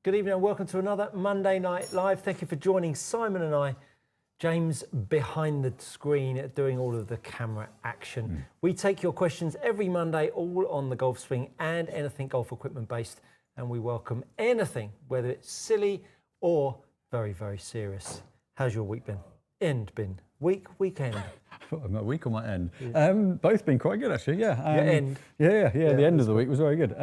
Good evening and welcome to another Monday Night Live. Thank you for joining Simon and I. James behind the screen doing all of the camera action. We take your questions every Monday, all on the golf swing and anything golf equipment based. And we welcome anything, whether it's silly or very, very serious. How's your week been? Weekend? My week or my end? Yeah. Both been quite good actually. Yeah. End. Yeah. The end of the week was very good.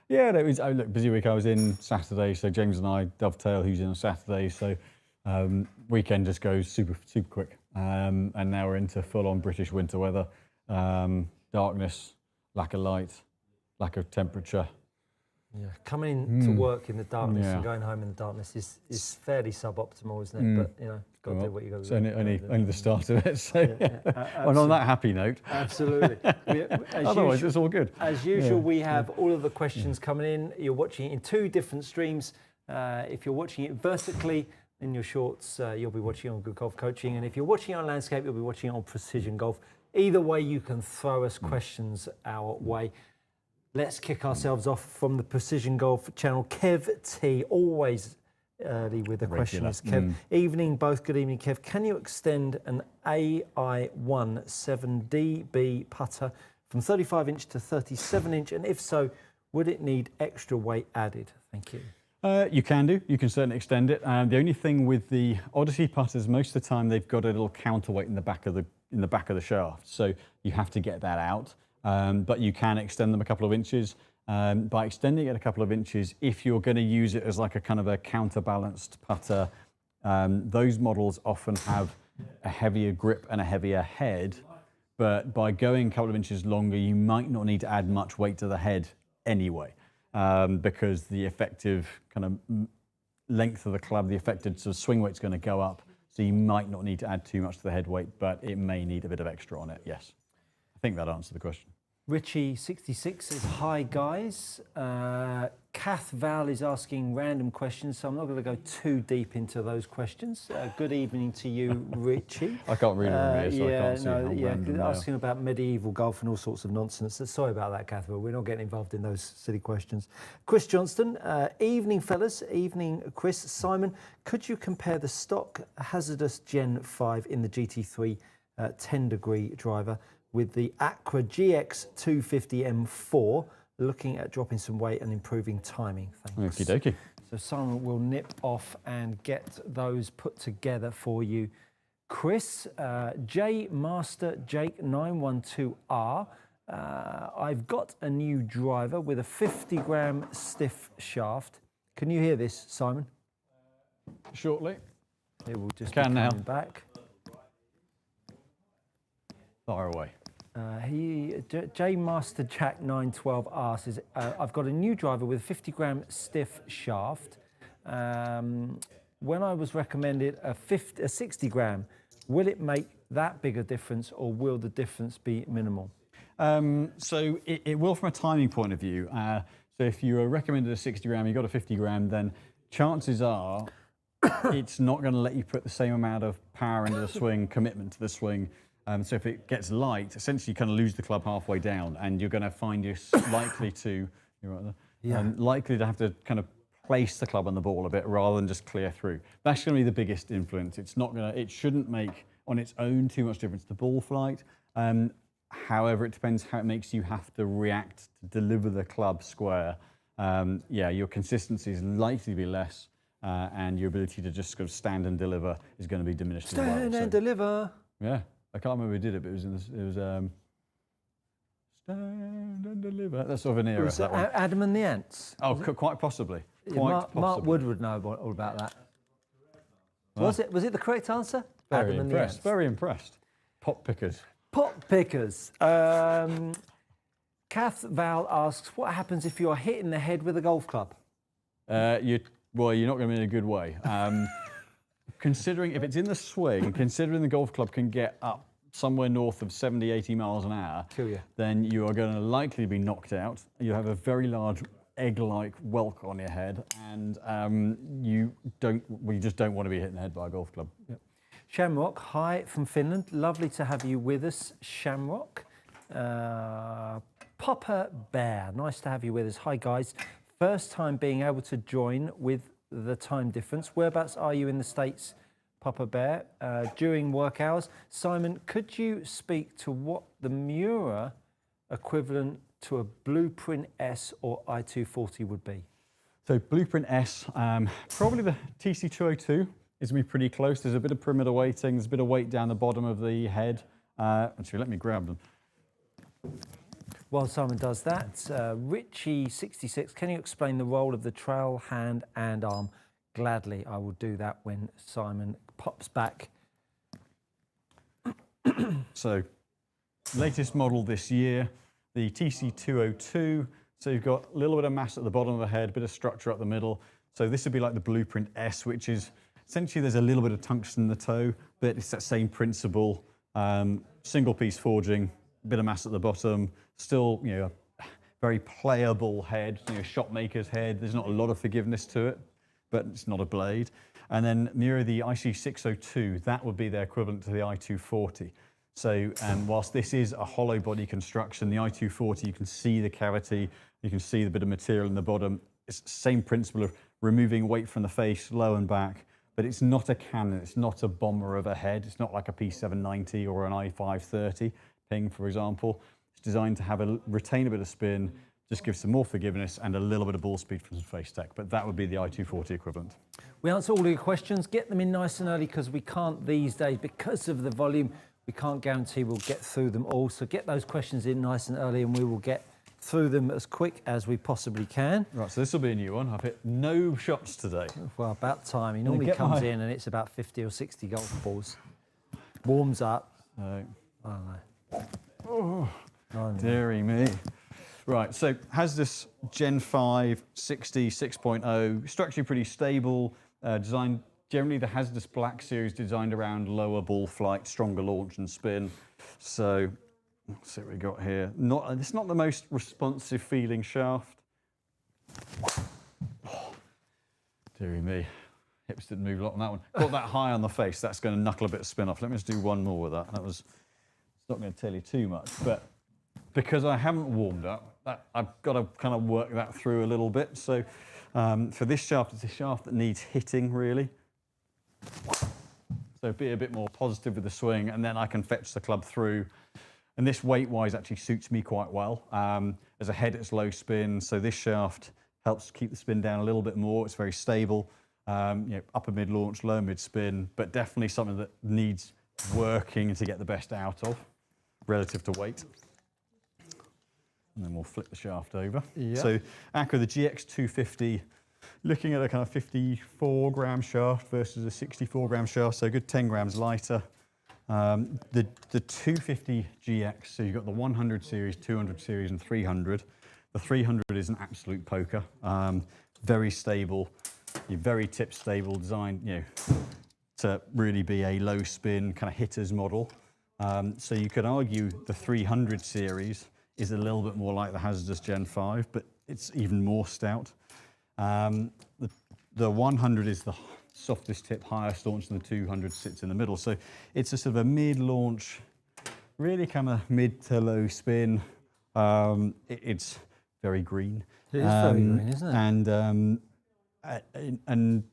Yeah, it was. Look, busy week. I was in Saturday, so James and I dovetail. Who's in on Saturday? So weekend just goes super quick. And now we're into full-on British winter weather. Darkness, lack of light, lack of temperature. Yeah, coming to work in the darkness and going home in the darkness is fairly suboptimal, isn't it? But you know, got to do what you got to do. It's only the start of it. So and on that happy note, absolutely. Otherwise, it's all good. As usual, we have all of the questions coming in. You're watching it in two different streams. If you're watching it vertically in your shorts, you'll be watching on Good Golf Coaching, and if you're watching it on Landscape, you'll be watching it on Precision Golf. Either way, you can throw us questions our way. Let's kick ourselves off from the Precision Golf channel. Kev T, always early with the question is Kev. Evening, both. Good evening, Kev. Can you extend an AI1 7DB putter from 35 inch to 37 inch? And if so, would it need extra weight added? Thank you. You can do. You can certainly extend it. The only thing with the Odyssey putters, most of the time they've got a little counterweight in the back of the shaft, so you have to get that out. But you can extend them a couple of inches. By extending it a couple of inches, if you're going to use it as like a kind of a counterbalanced putter, those models often have a heavier grip and a heavier head. But by going a couple of inches longer, you might not need to add much weight to the head anyway, because the effective kind of length of the club, the effective sort of swing weight's going to go up. So you might not need to add too much to the head weight, but it may need a bit of extra on it, yes. I think that answered the question. Richie66 says, hi guys. Kath Val is asking random questions, so I'm not going to go too deep into those questions. Good evening to you, Richie. I can't read them here, so I can't see how random asking about medieval golf and all sorts of nonsense. Sorry about that, Kath Val. We're not getting involved in those silly questions. Chris Johnston, evening fellas, evening Chris. Simon, could you compare the stock Hazardous Gen 5 in the GT3 10-degree driver with the Acra GX 250 M4, looking at dropping some weight and improving timing? Thanks. Okie dokie. So Simon will nip off and get those put together for you. Chris, J Master Jake 912R. I've got a new driver with a 50-gram stiff shaft. Can you hear this, Simon? Shortly. It will just Can be now. coming back. Fire away. J Master Jack 912R says, I've got a new driver with a 50-gram stiff shaft. When I was recommended a 60-gram, will it make that big a difference, or will the difference be minimal? So it will from a timing point of view. So if you are recommended a 60-gram, you've got a 50-gram, then chances are it's not going to let you put the same amount of power into the swing, commitment to the swing. So if it gets light, essentially you kind of lose the club halfway down, and you're going to find you're likely to, you're right there, likely to have to kind of place the club on the ball a bit rather than just clear through. That's going to be the biggest influence. It's not going to, it shouldn't make on its own too much difference to ball flight. However, it depends how it makes you have to react to deliver the club square. Yeah, your consistency is likely to be less, and your ability to just sort of stand and deliver is going to be diminished as well. Stand and deliver. Yeah. I can't remember who did it, but it was in this, it was Stand and Deliver. That's sort of an era. Was it Adam and the Ants? Oh, quite possibly. Mark Wood would know all about that. Well, was it the correct answer? Very impressed. Very impressed. Pot pickers. Pot pickers. Kath Val asks, what happens if you are hitting the head with a golf club? Well, you're not going to be in a good way. Considering if it's in the swing, considering the golf club can get up somewhere north of 70, 80 miles an hour, then you are going to likely be knocked out. You have a very large egg-like whelk on your head, and you just don't want to be hit in the head by a golf club. Yep. Shamrock, hi from Finland. Lovely to have you with us, Shamrock. Popper Bear, nice to have you with us. Hi guys. first time being able to join with the time difference. Whereabouts are you in the States, Papa Bear, during work hours? Simon, could you speak to what the Miura equivalent to a Blueprint S or i240 would be? So Blueprint S, probably the TC202 is going to be pretty close. There's a bit of perimeter weighting, there's a bit of weight down the bottom of the head. Actually, let me grab them. While Simon does that, Richie66, can you explain the role of the trail, hand and arm? Gladly, I will do that when Simon pops back. So, latest model this year, the TC202. So you've got a little bit of mass at the bottom of the head, a bit of structure up the middle. So this would be like the Blueprint S, which is essentially there's a little bit of tungsten in the toe, but it's that same principle. Single piece forging, a bit of mass at the bottom, still, you know, a very playable head, you know, shop maker's head. There's not a lot of forgiveness to it, but it's not a blade. And then Miura, the IC602, that would be their equivalent to the I240. So whilst this is a hollow body construction, the I240, you can see the cavity, you can see the bit of material in the bottom. It's the same principle of removing weight from the face, low and back, but it's not a cannon, it's not a bomber of a head. It's not like a P790 or an I530 Ping, for example. It's designed to retain a bit of spin, just give some more forgiveness and a little bit of ball speed from some face tech, but that would be the I240 equivalent. We answer all of your questions, get them in nice and early because we can't these days, because of the volume, we can't guarantee we'll get through them all. So get those questions in nice and early and we will get through them as quick as we possibly can. Right, so this will be a new one. I've hit no shots today. Well, about time. He normally comes in and it's about 50 or 60 golf balls. Warms up. I don't know. Oh, dearie me. Right, so has this Gen 5 60 6.0, structurally pretty stable, designed, generally the Hazardous Black series designed around lower ball flight, stronger launch and spin. So let's see what we got here. It's not the most responsive feeling shaft. Oh, dearie me, hips didn't move a lot on that one. Got that high on the face, that's going to knuckle a bit of spin off. Let me just do one more with that. It's not going to tell you too much, but because I haven't warmed up, I've got to kind of work that through a little bit. So for this shaft, it's a shaft that needs hitting really. So be a bit more positive with the swing and then I can fetch the club through. And this weight-wise actually suits me quite well. As a head, it's low spin, so this shaft helps keep the spin down a little bit more. It's very stable, you know, upper mid-launch, lower mid-spin, but definitely something that needs working to get the best out of relative to weight. And then we'll flip the shaft over. Yep. So Acura, the GX250, looking at a kind of 54 gram shaft versus a 64 gram shaft, so a good 10 grams lighter. The 250 GX, so you've got the 100 series, 200 series and 300. The 300 is an absolute poker, very stable, very tip stable, designed, you know, to really be a low spin kind of hitter's model. So you could argue the 300 series is a little bit more like the Hazardous Gen 5, but it's even more stout. The 100 is the softest tip, highest launch, and the 200 sits in the middle. So it's a sort of a mid-launch, really kind of mid to low spin. It's very green. It is very green, isn't it? And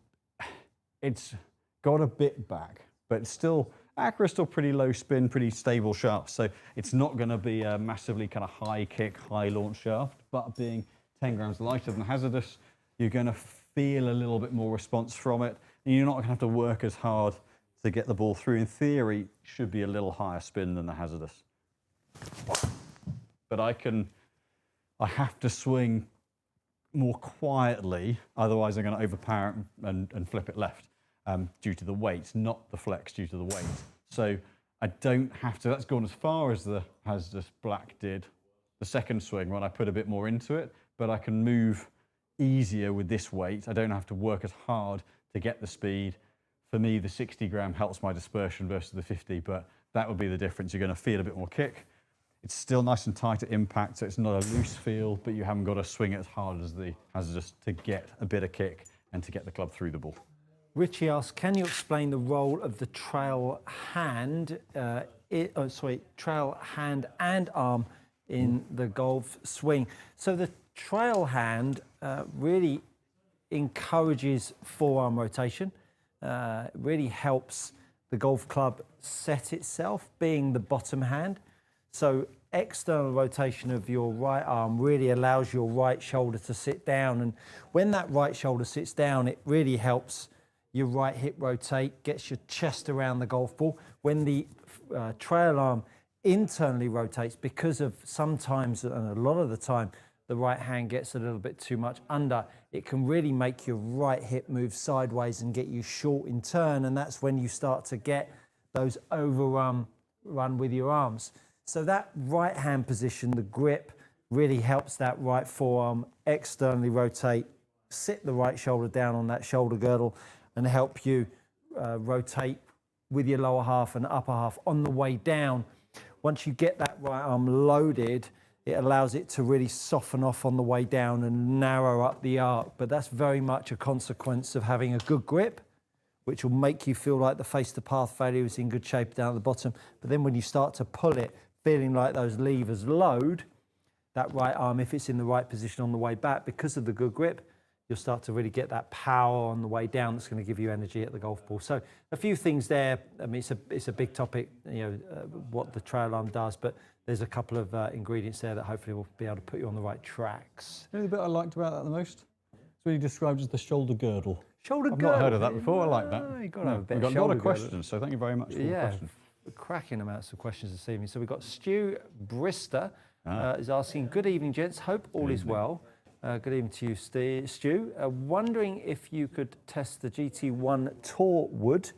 it's got a bit back, but still, Acura's still pretty low spin, pretty stable shaft. So it's not going to be a massively kind of high kick, high launch shaft, but being 10 grams lighter than Hazardous, you're going to feel a little bit more response from it. And you're not going to have to work as hard to get the ball through. In theory, it should be a little higher spin than the Hazardous. But I have to swing more quietly, otherwise I'm going to overpower it and flip it left. Due to the weight, not the flex due to the weight. So I don't have to, that's gone as far as the Hazardous Black did, the second swing when I put a bit more into it, but I can move easier with this weight. I don't have to work as hard to get the speed. For me, the 60 gram helps my dispersion versus the 50, but that would be the difference. You're going to feel a bit more kick. It's still nice and tight at impact, so it's not a loose feel, but you haven't got to swing it as hard as the Hazardous to get a bit of kick and to get the club through the ball. Richie asks, can you explain the role of the trail hand, trail hand and arm in the golf swing? So the trail hand really encourages forearm rotation. It really helps the golf club set itself, being the bottom hand. So external rotation of your right arm really allows your right shoulder to sit down. And when that right shoulder sits down, it really helps your right hip rotate, gets your chest around the golf ball. When the trail arm internally rotates, because of sometimes, and a lot of the time, the right hand gets a little bit too much under, it can really make your right hip move sideways and get you short in turn, and that's when you start to get those overrun with your arms. So that right hand position, the grip, really helps that right forearm externally rotate, sit the right shoulder down on that shoulder girdle and help you rotate with your lower half and upper half on the way down. Once you get that right arm loaded, it allows it to really soften off on the way down and narrow up the arc. But that's very much a consequence of having a good grip, which will make you feel like the face to path failure is in good shape down at the bottom. But then when you start to pull it, feeling like those levers load, that right arm, if it's in the right position on the way back, because of the good grip, you'll start to really get that power on the way down that's going to give you energy at the golf ball. So a few things there. I mean, it's a big topic, you know, what the trail arm does, but there's a couple of ingredients there that hopefully will be able to put you on the right tracks. You know the bit I liked about that the most? It's really described as the shoulder girdle. Shoulder I've girdle. not heard of that before. I like that. You've got to have a bit We've of got a lot shoulder of girdle. questions, so thank you very much for the questions. Cracking amounts of questions this evening. So we've got Stu Brister is asking, good evening, gents. Hope all is well. Good evening to you, Stu. Wondering if you could test the GT1 Tour wood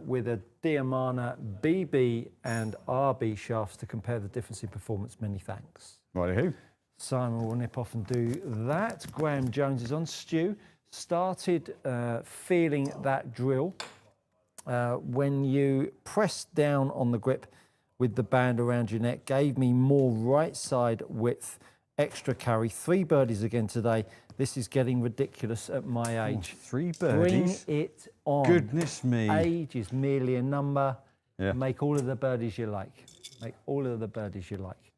with a Diamana BB and RB shafts to compare the difference in performance. Many thanks. Righty-hoo. Simon will nip off and do that. Graham Jones is on. Stu started feeling that drill when you pressed down on the grip with the band around your neck, gave me more right side width, extra carry. 3 birdies again today. This is getting ridiculous at my age. 3 birdies? Bring it on. Goodness me. Age is merely a number. Yeah. Make all of the birdies you like. Make all of the birdies you like.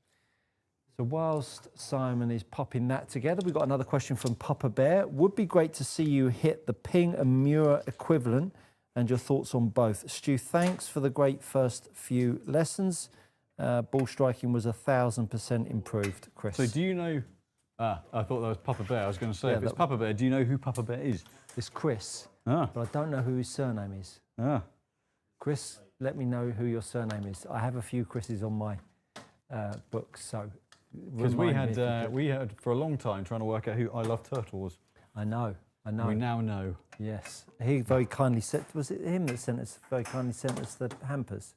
So whilst Simon is popping that together, we've got another question from Papa Bear. Would be great to see you hit the Ping and Muir equivalent and your thoughts on both. Stu, thanks for the great first few lessons. Ball striking was 1,000% improved, Chris. So do you know, I thought that was Papa Bear. I was going to say, if it's Papa Bear, do you know who Papa Bear is? It's Chris, but I don't know who his surname is. Chris, let me know who your surname is. I have a few Chris's on my book, so because we had for a long time trying to work out who I Love Turtle was. I know. We now know. Yes, he very kindly sent. Was it him that sent us? Very kindly sent us the hampers.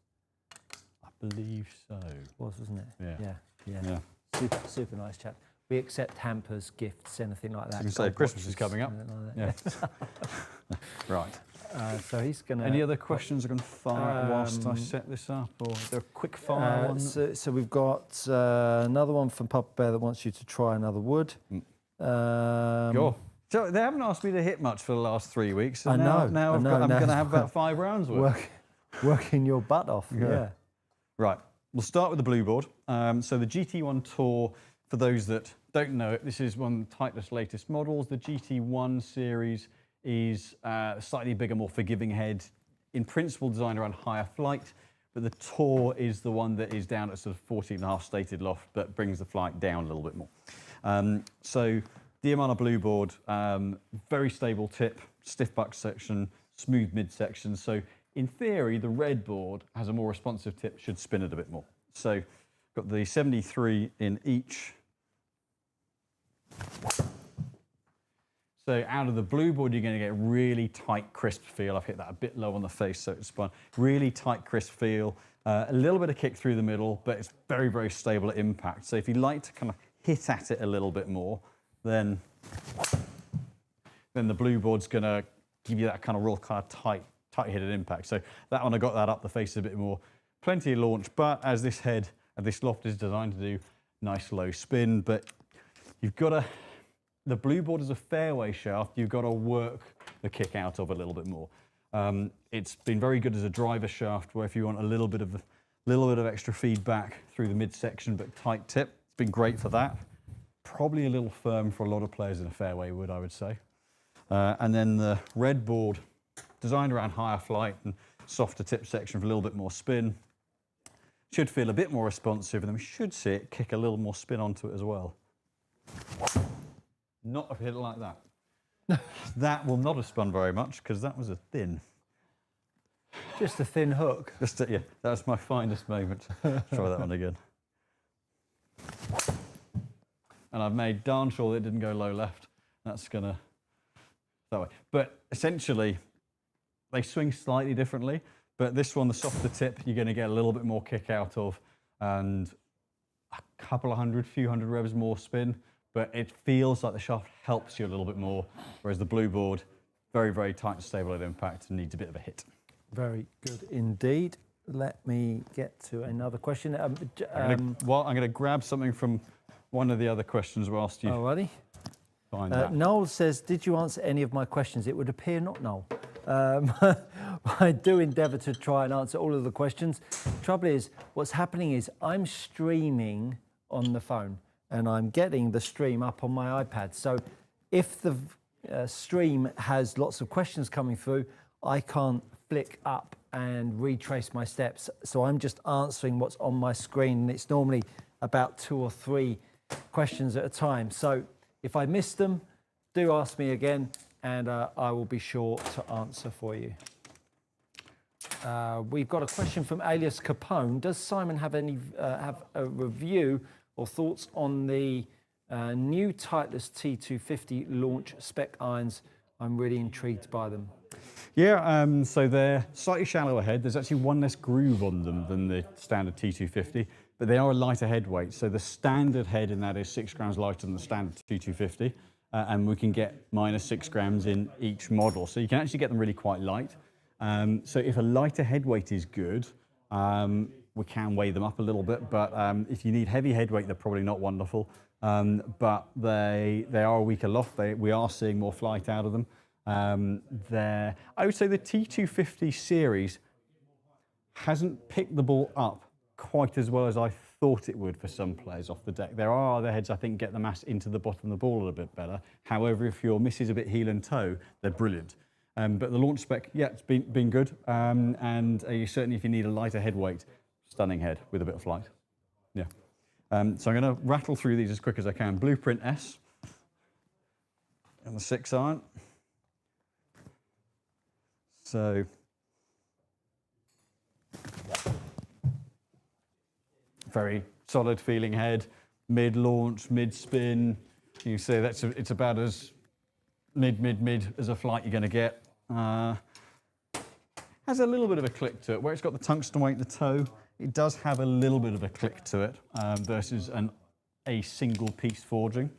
I believe so. Wasn't it? Yeah. Super nice chap. We accept hampers, gifts, anything like that. You can say Christmas is coming up. Like right. So he's going to... Any other questions I can fire whilst I set this up? Or is there a quick fire one? So we've got another one from Papa Bear that wants you to try another wood. Go. So they haven't asked me to hit much for the last 3 weeks. So I know. Now I'm going to have about 5 rounds worth. Working your butt off. Yeah. Right. We'll start with the blue board. So the GT1 Tour, for those that don't know it, this is one of the Titleist's latest models. The GT1 series is slightly bigger, more forgiving head, in principle designed around higher flight, but the Tour is the one that is down at sort of 14.5 stated loft, but brings the flight down a little bit more. So Diamana blue board, very stable tip, stiff buck section, smooth mid section. So in theory, the red board has a more responsive tip, should spin it a bit more. So got the 73 in each. So out of the blue board, you're going to get a really tight, crisp feel. I've hit that a bit low on the face, so it's spun. Really tight, crisp feel. A little bit of kick through the middle, but it's very, very stable at impact. So if you like to kind of hit at it a little bit more, then the blue board's going to give you that kind of real kind of tight hit at impact. So that one, I got that up the face a bit more. Plenty of launch, but as this head of this loft is designed to do, nice low spin, but you've got to, the blue board is a fairway shaft, you've got to work the kick out of a little bit more. It's been very good as a driver shaft, where if you want a little bit of extra feedback through the midsection, but tight tip, it's been great for that. probably a little firm for a lot of players in a fairway wood, I would say. And then the red board, designed around higher flight and softer tip section for a little bit more spin. Should feel a bit more responsive, and then we should see it kick a little more spin onto it as well. Not if you hit it like that. That will not have spun very much because that was a thin. Just a thin hook. Yeah, that was my finest moment. Try that one again. And I've made darn sure that it didn't go low left. That's gonna that way. But essentially, they swing slightly differently. But this one, the softer tip, you're going to get a little bit more kick out of, and a couple of hundred, few hundred revs more spin. But it feels like the shaft helps you a little bit more, whereas the blue board, very, very tight and stable at impact and needs a bit of a hit. Very good indeed. Let me get to another question. I'm going to grab something from one of the other questions whilst you find that. Noel says, did you answer any of my questions? It would appear not, Noel. I do endeavour to try and answer all of the questions. Trouble is, what's happening is I'm streaming on the phone and I'm getting the stream up on my iPad. So if the stream has lots of questions coming through, I can't flick up and retrace my steps. So I'm just answering what's on my screen. And it's normally about 2 or 3 questions at a time. So if I miss them, do ask me again, and I will be sure to answer for you. We've got a question from Alias Capone. Does Simon have a review or thoughts on the new Titleist T250 launch spec irons? I'm really intrigued by them. Yeah, so they're slightly shallower head. There's actually one less groove on them than the standard T250, but they are a lighter head weight. So the standard head in that is 6 grams lighter than the standard T250. And we can get -6 grams in each model. So you can actually get them really quite light. So if a lighter head weight is good, we can weigh them up a little bit. But if you need heavy head weight, they're probably not wonderful. But they are a weaker loft. We are seeing more flight out of them. I would say the T250 series hasn't picked the ball up quite as well as I thought it would for some players off the deck. There are other heads I think get the mass into the bottom of the ball a little bit better. However, if your miss is a bit heel and toe, they're brilliant. But the launch spec, yeah, it's been good. And certainly if you need a lighter head weight, stunning head with a bit of flight. Yeah. So I'm going to rattle through these as quick as I can. Blueprint S and the 6 iron. So very solid feeling head, mid-launch, mid-spin. You say it's about as mid as a flight you're going to get. Has a little bit of a click to it. Where it's got the tungsten weight in the toe, it does have a little bit of a click to it versus a single piece forging.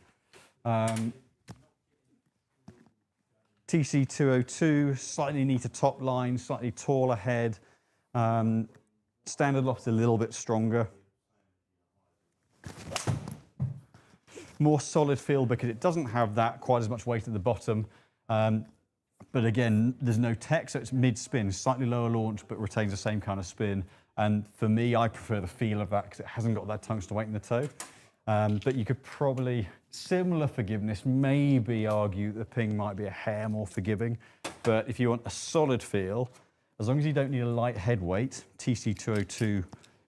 TC202, slightly neater top line, slightly taller head. Standard loft's a little bit stronger. More solid feel because it doesn't have that quite as much weight at the bottom. But again, there's no tech, so it's mid-spin, slightly lower launch, but retains the same kind of spin. And for me, I prefer the feel of that because it hasn't got that tungsten weight in the toe. But you could probably, similar forgiveness, maybe argue the ping might be a hair more forgiving. But if you want a solid feel, as long as you don't need a light head weight, TC202,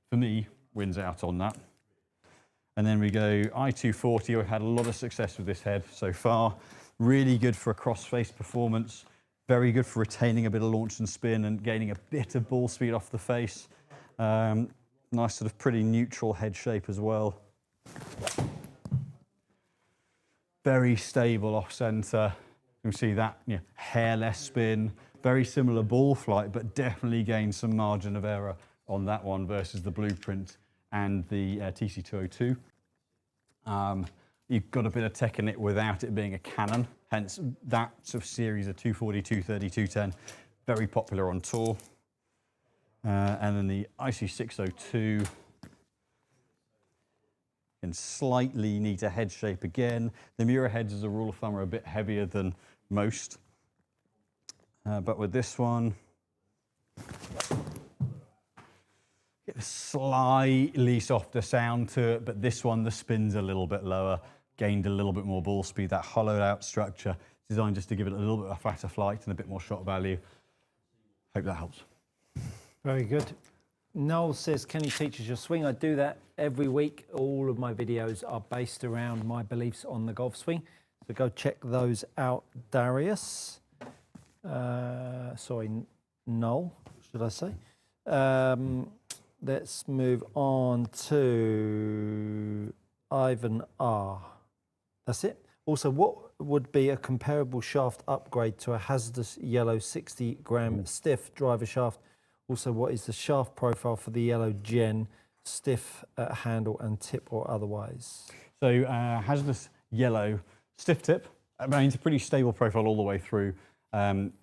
for me, wins out on that. And then we go I240. We've had a lot of success with this head so far. Really good for a cross-face performance. Very good for retaining a bit of launch and spin and gaining a bit of ball speed off the face. Nice sort of pretty neutral head shape as well. Very stable off center. You can see that, hairless spin. Very similar ball flight, but definitely gained some margin of error on that one versus the Blueprint and the TC202. You've got a bit of tech in it without it being a cannon, hence that sort of series of 240, 230, 210, very popular on tour. And then the IC602, in slightly neater head shape again. The Mura heads, as a rule of thumb, are a bit heavier than most. But with this one, get a slightly softer sound to it, but this one, the spin's a little bit lower. gained a little bit more ball speed. That hollowed out structure designed just to give it a little bit of fatter flight and a bit more shot value. Hope that helps. Very good. Noel says, can you teach us your swing? I do that every week. All of my videos are based around my beliefs on the golf swing. So go check those out, Darius. Sorry, Noel, should I say. Let's move on to Ivan R. That's it. Also, what would be a comparable shaft upgrade to a hazardous yellow 60 gram stiff driver shaft? Also, what is the shaft profile for the yellow Gen, stiff handle and tip or otherwise? So hazardous yellow stiff tip. I mean, it's a pretty stable profile all the way through.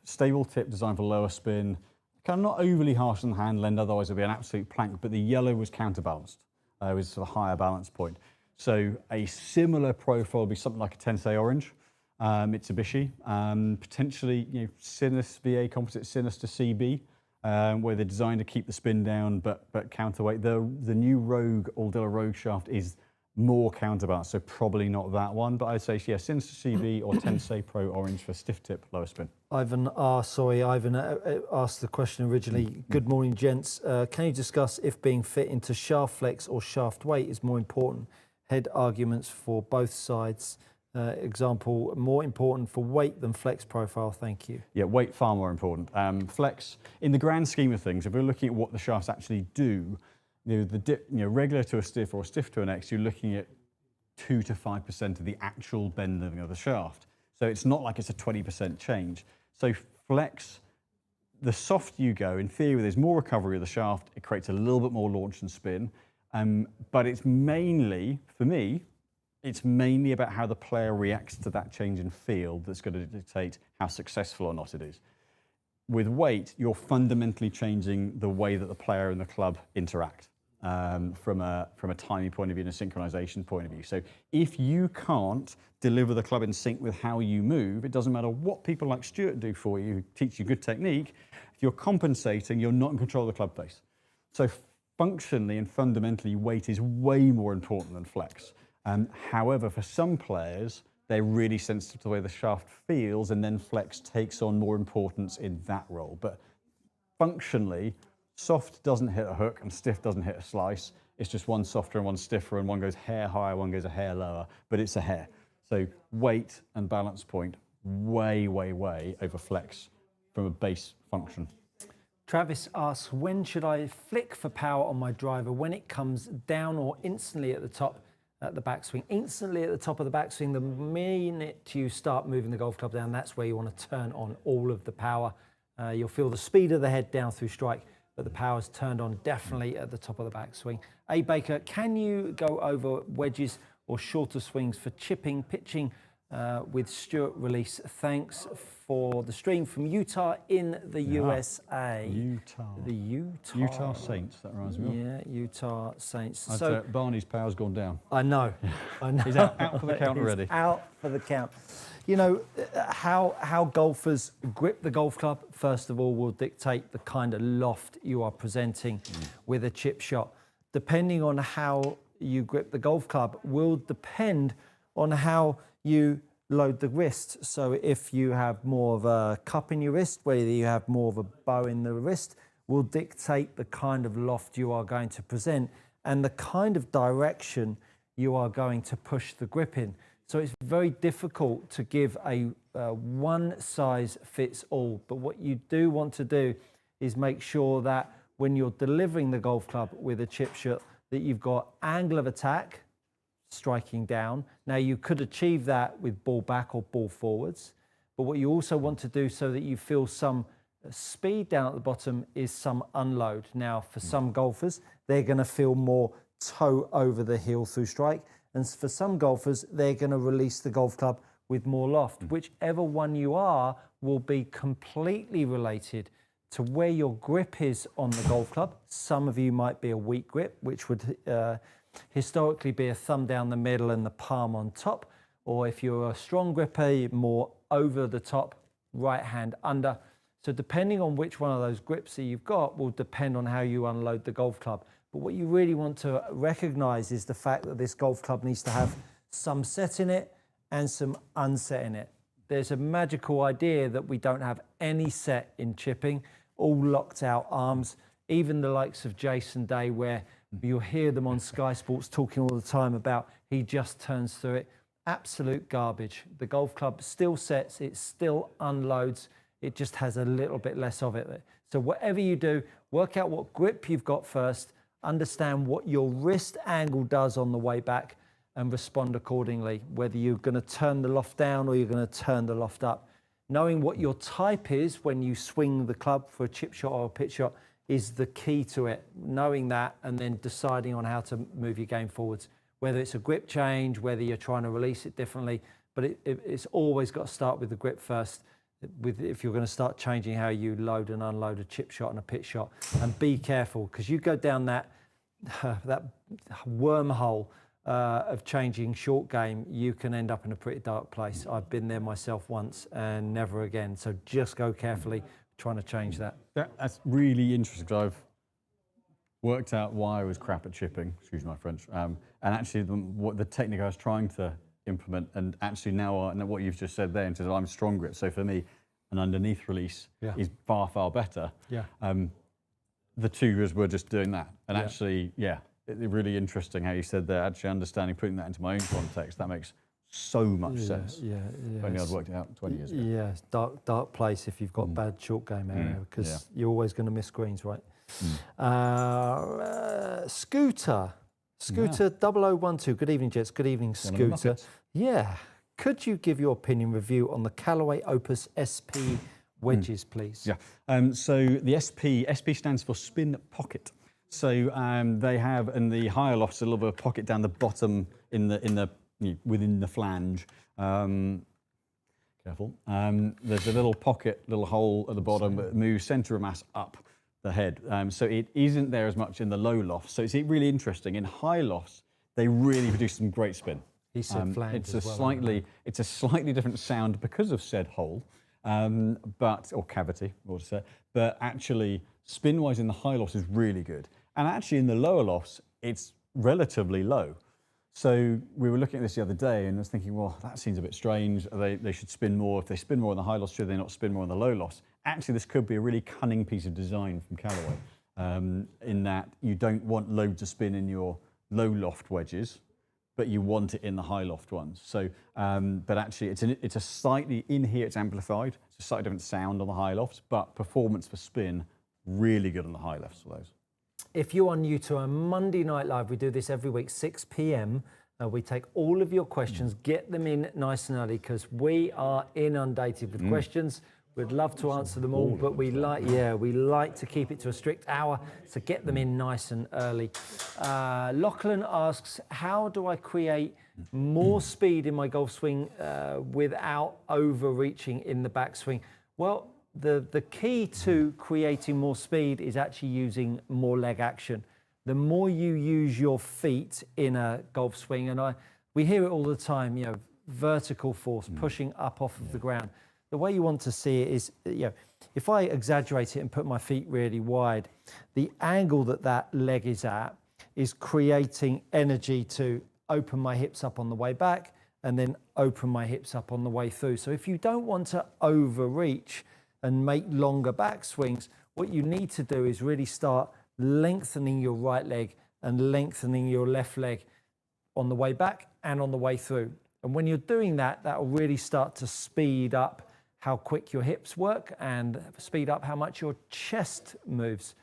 Stable tip designed for lower spin, kind of not overly harsh on the hand end, otherwise it'll be an absolute plank, but the yellow was counterbalanced. It was a higher balance point. So a similar profile would be something like a Tensei Orange, Mitsubishi, potentially Sinus VA Composite Sinister CB, where they're designed to keep the spin down but counterweight. The new Rogue Aldila Rogue shaft is more counterbalanced, so probably not that one. But I'd say yeah, Sinister CB or Tensei Pro Orange for stiff tip, lower spin. Ivan asked the question originally. Good morning, gents. Can you discuss if being fit into shaft flex or shaft weight is more important? Head arguments for both sides. Example, more important for weight than flex profile, thank you. Yeah, weight far more important. Flex, in the grand scheme of things, if we're looking at what the shafts actually do, the dip, regular to a stiff or a stiff to an X, you're looking at 2 to 5% of the actual bending of the shaft. So it's not like it's a 20% change. So flex, the softer you go, in theory, there's more recovery of the shaft. It creates a little bit more launch and spin. But it's mainly, for me, it's mainly about how the player reacts to that change in field that's going to dictate how successful or not it is. With weight, you're fundamentally changing the way that the player and the club interact from a timing point of view and a synchronization point of view. So if you can't deliver the club in sync with how you move, it doesn't matter what people like Stuart do for you, who teach you good technique. If you're compensating, you're not in control of the club face. So functionally and fundamentally, weight is way more important than flex. However, for some players, they're really sensitive to the way the shaft feels, and then flex takes on more importance in that role. But functionally, soft doesn't hit a hook and stiff doesn't hit a slice. It's just one softer and one stiffer, and one goes hair higher, one goes a hair lower, but it's a hair. So weight and balance point, way, way, way over flex from a base function. Travis asks, when should I flick for power on my driver? When it comes down or instantly at the top at the backswing? Instantly at the top of the backswing, the minute you start moving the golf club down, that's where you want to turn on all of the power. You'll feel the speed of the head down through strike, but the power's turned on definitely at the top of the backswing. A. Baker, can you go over wedges or shorter swings for chipping, pitching with Stuart release? Thanks for the stream from Utah in the USA. Utah. The Utah Saints, that reminds me of. Yeah, Utah Saints. So Barney's power's gone down. I know. He's out for the count already. He's out for the count. You know, how golfers grip the golf club, first of all, will dictate the kind of loft you are presenting with a chip shot. Depending on how you grip the golf club will depend on how you load the wrist. So if you have more of a cup in your wrist, whether you have more of a bow in the wrist, will dictate the kind of loft you are going to present and the kind of direction you are going to push the grip in. So it's very difficult to give a one size fits all, but what you do want to do is make sure that when you're delivering the golf club with a chip shot, that you've got angle of attack, striking down. Now you could achieve that with ball back or ball forwards, but what you also want to do so that you feel some speed down at the bottom is some unload. Now for some golfers, they're going to feel more toe over the heel through strike, and for some golfers, they're going to release the golf club with more loft. Whichever one you are will be completely related to where your grip is on the golf club. Some of you might be a weak grip, which would historically be a thumb down the middle and the palm on top. Or if you're a strong gripper, more over the top, right hand under. So depending on which one of those grips that you've got will depend on how you unload the golf club. But what you really want to recognize is the fact that this golf club needs to have some setting it and some unsetting it. There's a magical idea that we don't have any set in chipping, all locked out arms. Even the likes of Jason Day, where you'll hear them on Sky Sports talking all the time about he just turns through it. Absolute garbage. The golf club still sets, it still unloads, it just has a little bit less of it. So whatever you do, work out what grip you've got first, understand what your wrist angle does on the way back, and respond accordingly, whether you're going to turn the loft down or you're going to turn the loft up. Knowing what your type is when you swing the club for a chip shot or a pitch shot is the key to it. Knowing that and then deciding on how to move your game forwards, whether it's a grip change, whether you're trying to release it differently, but it's always got to start with the grip first. If you're going to start changing how you load and unload a chip shot and a pitch shot, and be careful, because you go down that wormhole of changing short game, you can end up in a pretty dark place. I've been there myself once and never again. So just go carefully trying to change that. That's really interesting, because I've worked out why I was crap at chipping, excuse my French, and actually what the technique I was trying to implement, and actually now what you've just said there, in terms of I'm strong grip. So for me, an underneath release is far, far better. Yeah. The two years were just doing that. And actually, it's really interesting how you said there, actually understanding, putting that into my own context, that makes so much sense. If only I'd worked it out 20 years ago. Yeah, it's dark place if you've got bad short game area, because you're always going to miss greens, right? Scooter 0012. Good evening, Jets. Good evening, Scooter. Yeah. Could you give your opinion review on the Callaway Opus SP wedges, please? Yeah. So the SP stands for spin pocket. So they have in the higher lofts a little bit of pocket down the bottom within the flange. Careful. There's a little pocket, little hole at the bottom that moves centre of mass up the head. So it isn't there as much in the low lofts. So it's really interesting. In high lofts, they really produce some great spin. He said flange it's as a well, slightly different sound because of said hole, or cavity, or to say. But actually, spin-wise in the high lofts is really good. And actually in the lower lofts, it's relatively low. So we were looking at this the other day and I was thinking, well, that seems a bit strange. They should spin more. If they spin more in the high lofts, should they not spin more in the low lofts? Actually, this could be a really cunning piece of design from Callaway, in that you don't want loads of spin in your low loft wedges, but you want it in the high loft ones. So, but actually it's a slightly, in here it's amplified. It's a slightly different sound on the high lofts, but performance for spin, really good on the high lofts for those. If you are new to our Monday Night Live, we do this every week, 6 p.m. We take all of your questions, get them in nice and early, because we are inundated with questions. We'd love to answer them all, but we like to keep it to a strict hour, so get them in nice and early. Lachlan asks, how do I create more speed in my golf swing without overreaching in the backswing? Well, the key to creating more speed is actually using more leg action. The more you use your feet in a golf swing, and we hear it all the time, vertical force, pushing up off of the ground. The way you want to see it is, if I exaggerate it and put my feet really wide, the angle that leg is at is creating energy to open my hips up on the way back and then open my hips up on the way through. So if you don't want to overreach and make longer backswings, what you need to do is really start lengthening your right leg and lengthening your left leg on the way back and on the way through. And when you're doing that, that will really start to speed up how quick your hips work and speed up how much your chest moves.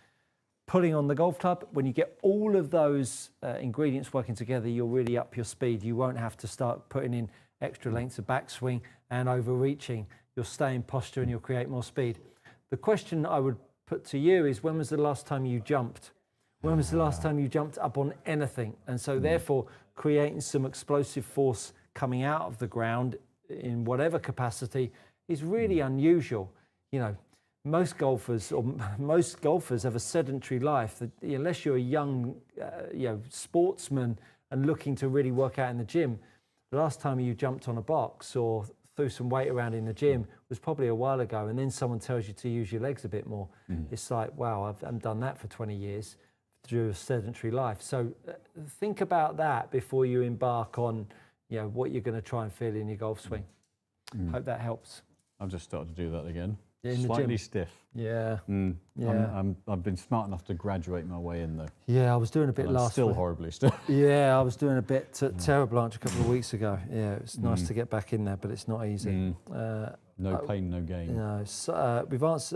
Pulling on the golf club, when you get all of those ingredients working together, you'll really up your speed. You won't have to start putting in extra lengths of backswing and overreaching. You'll stay in posture and you'll create more speed. The question I would put to you is, when was the last time you jumped? When was the last time you jumped up on anything? And so therefore, creating some explosive force coming out of the ground in whatever capacity is really unusual. Most golfers have a sedentary life. That, unless you're a young sportsman and looking to really work out in the gym, the last time you jumped on a box or threw some weight around in the gym was probably a while ago, and then someone tells you to use your legs a bit more. It's like, wow, I haven't done that for 20 years through a sedentary life. So think about that before you embark on what you're going to try and feel in your golf swing. Hope that helps. I've just started to do that again. In the Slightly gym. stiff. Yeah. Yeah. I've been smart enough to graduate my way in though. Yeah, I was doing a bit And I'm last still week. horribly stiff. Yeah, I was doing a bit at Terra Blanche a couple of weeks ago. Yeah, it's nice to get back in there, but it's not easy. No pain, no gain. No, so, we've asked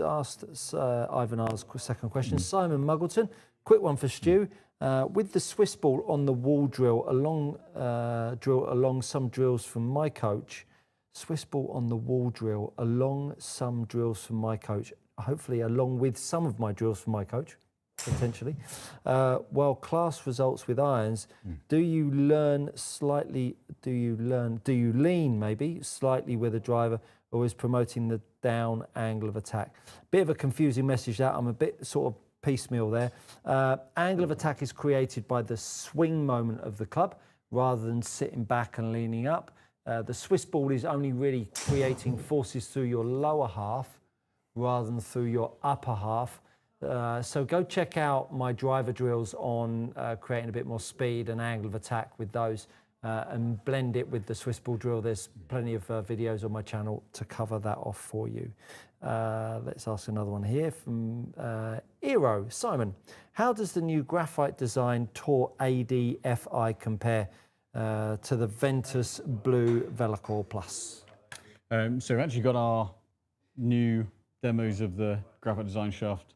Ivan R's second question. Simon Muggleton, quick one for Stu. With the Swiss ball on the wall drill along some drills from my coach, Swiss ball on the wall drill along some drills from my coach, hopefully along with some of my drills from my coach, potentially. While class results with irons, do you lean maybe slightly with a driver, or is promoting the down angle of attack? Bit of a confusing message that. I'm a bit sort of piecemeal there. Angle of attack is created by the swing moment of the club rather than sitting back and leaning up. The Swiss ball is only really creating forces through your lower half rather than through your upper half. So go check out my driver drills on creating a bit more speed and angle of attack with those, and blend it with the Swiss ball drill. There's plenty of videos on my channel to cover that off for you. Let's ask another one here from Eero. Simon, how does the new graphite design Tour AD-FI compare to the Ventus Blue Velocor Plus? So we've actually got our new demos of the graphite design shaft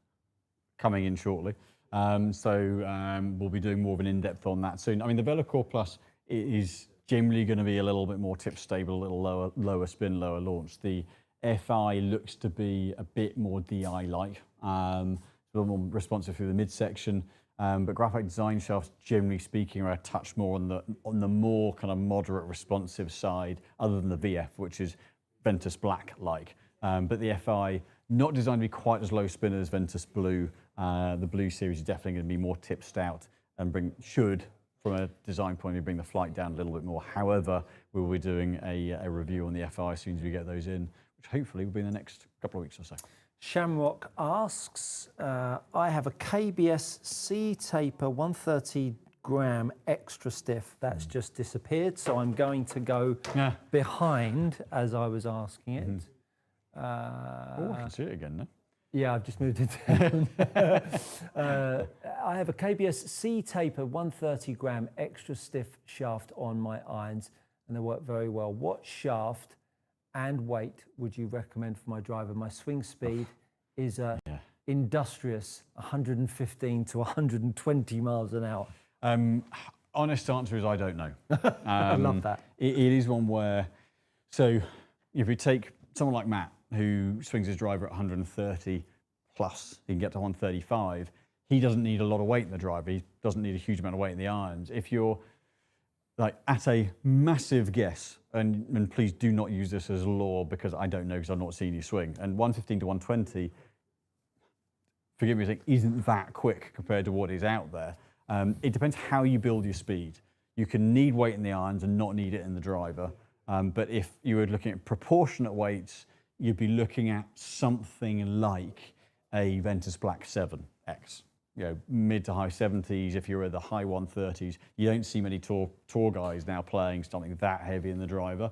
coming in shortly. We'll be doing more of an in-depth on that soon. I mean, the Velocor Plus is generally going to be a little bit more tip stable, a little lower spin, lower launch. The FI looks to be a bit more DI-like, a little more responsive through the midsection. But graphite design shafts, generally speaking, are a touch more on the more kind of moderate responsive side, other than the VF, which is Ventus Black-like. But the FI, not designed to be quite as low spin as Ventus Blue. The Blue series is definitely going to be more tip stout and should, from a design point of view, bring the flight down a little bit more. However, we will be doing a review on the FI as soon as we get those in, which hopefully will be in the next couple of weeks or so. Shamrock asks, I have a KBS C taper 130 gram extra stiff that's just disappeared, so I'm going to go behind as I was asking it. I can see it again now. Yeah, I've just moved it down. I have a KBS C taper 130 gram extra stiff shaft on my irons, and they work very well. What shaft and weight would you recommend for my driver? My swing speed is industrious 115 to 120 miles an hour. Honest answer is I don't know. I love that. It is one where, so if you take someone like Matt, who swings his driver at 130 plus, he can get to 135, he doesn't need a lot of weight in the driver. He doesn't need a huge amount of weight in the irons. If you're like at a massive guess, and please do not use this as law because I don't know because I've not seen you swing, and 115 to 120, forgive me, isn't that quick compared to what is out there. It depends how you build your speed. You can need weight in the irons and not need it in the driver. But if you were looking at proportionate weights, you'd be looking at something like a Ventus Black 7X. You know, mid to high 70s. If you're at the high 130s, you don't see many tour guys now playing something that heavy in the driver.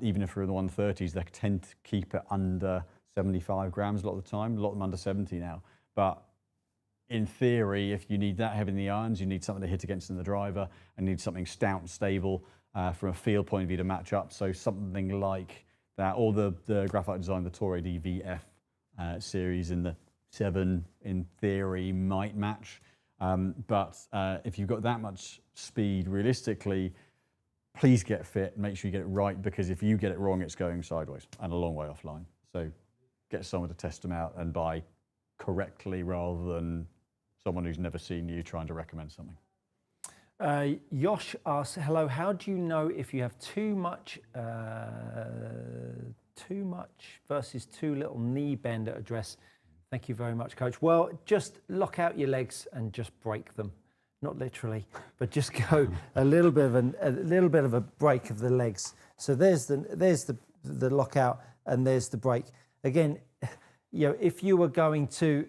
Even if you're in the 130s, they tend to keep it under 75 grams a lot of the time. A lot of them under 70 now. But in theory, if you need that heavy in the irons, you need something to hit against in the driver, and need something stout and stable from a field point of view to match up. So something like that, or the graphite design, the Tour AD VF series in the 7, in theory, might match. But if you've got that much speed, realistically, please get fit, make sure you get it right, because if you get it wrong, it's going sideways and a long way offline. So get someone to test them out and buy correctly rather than someone who's never seen you trying to recommend something. Yosh asks, hello, how do you know if you have too much versus too little knee bend at address? Thank you very much, Coach. Well, just lock out your legs and just break them. Not literally, but just go a little bit of a break of the legs. So there's the lockout and there's the break. Again, you know, if you were going to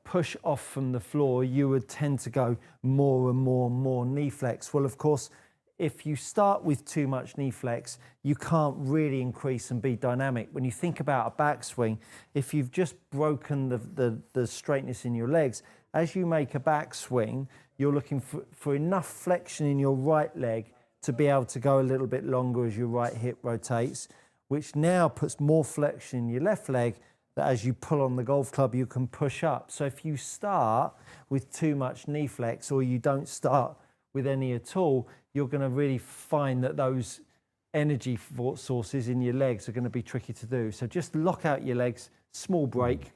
push off from the floor, you would tend to go more and more knee flex. Well, of course, if you start with too much knee flex, you can't really increase and be dynamic. When you think about a backswing, if you've just broken the straightness in your legs, as you make a backswing, you're looking for enough flexion in your right leg to be able to go a little bit longer as your right hip rotates, which now puts more flexion in your left leg that as you pull on the golf club, you can push up. So if you start with too much knee flex or you don't start with any at all, you're going to really find that those energy sources in your legs are going to be tricky to do. So just lock out your legs, small break,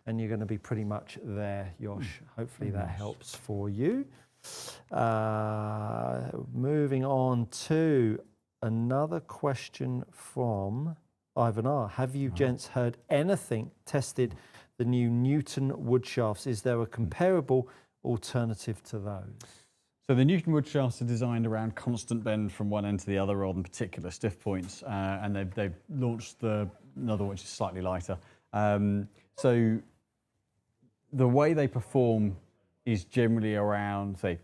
and you're going to be pretty much there, Yosh. Hopefully that helps for you. Moving on to another question from Ivan R. Have you gents heard anything tested the new Newton wood shafts? Is there a comparable alternative to those? So the Newton wood shafts are designed around constant bend from one end to the other rather than particular stiff points, and they've launched another one which is slightly lighter. So the way they perform is generally around, say,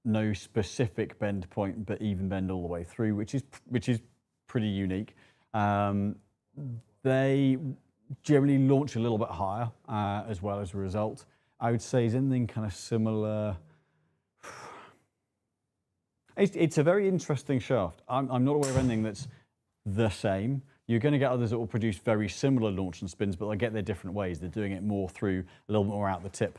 no specific bend point, but even bend all the way through, which is pretty unique. They generally launch a little bit higher as well as a result. I would say is anything kind of similar. It's a very interesting shaft. I'm not aware of anything that's the same. You're going to get others that will produce very similar launch and spins, but they get their different ways. They're doing it more through a little more out the tip.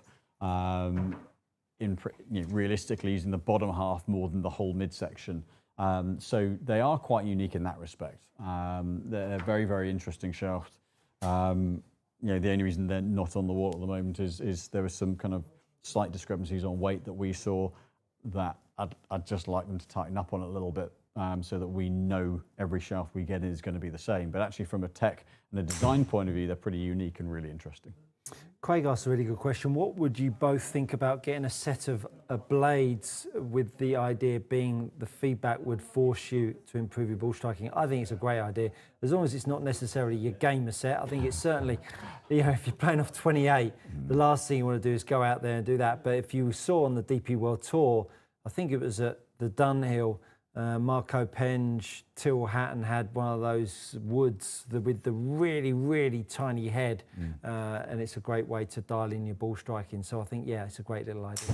Realistically using the bottom half more than the whole midsection. So they are quite unique in that respect. They're a very, very interesting shaft. The only reason they're not on the wall at the moment is there was some kind of slight discrepancies on weight that we saw that I'd just like them to tighten up on it a little bit so that we know every shaft we get is going to be the same. But actually from a tech and a design point of view, they're pretty unique and really interesting. Craig asked a really good question. What would you both think about getting a set of blades with the idea being the feedback would force you to improve your ball striking? I think it's a great idea. As long as it's not necessarily your gamer set, I think it's certainly, if you're playing off 28, the last thing you want to do is go out there and do that. But if you saw on the DP World Tour, I think it was at the Dunhill, Marco Penge, Till Hatton had one of those woods with the really, really tiny head, and it's a great way to dial in your ball striking. So I think, yeah, it's a great little idea.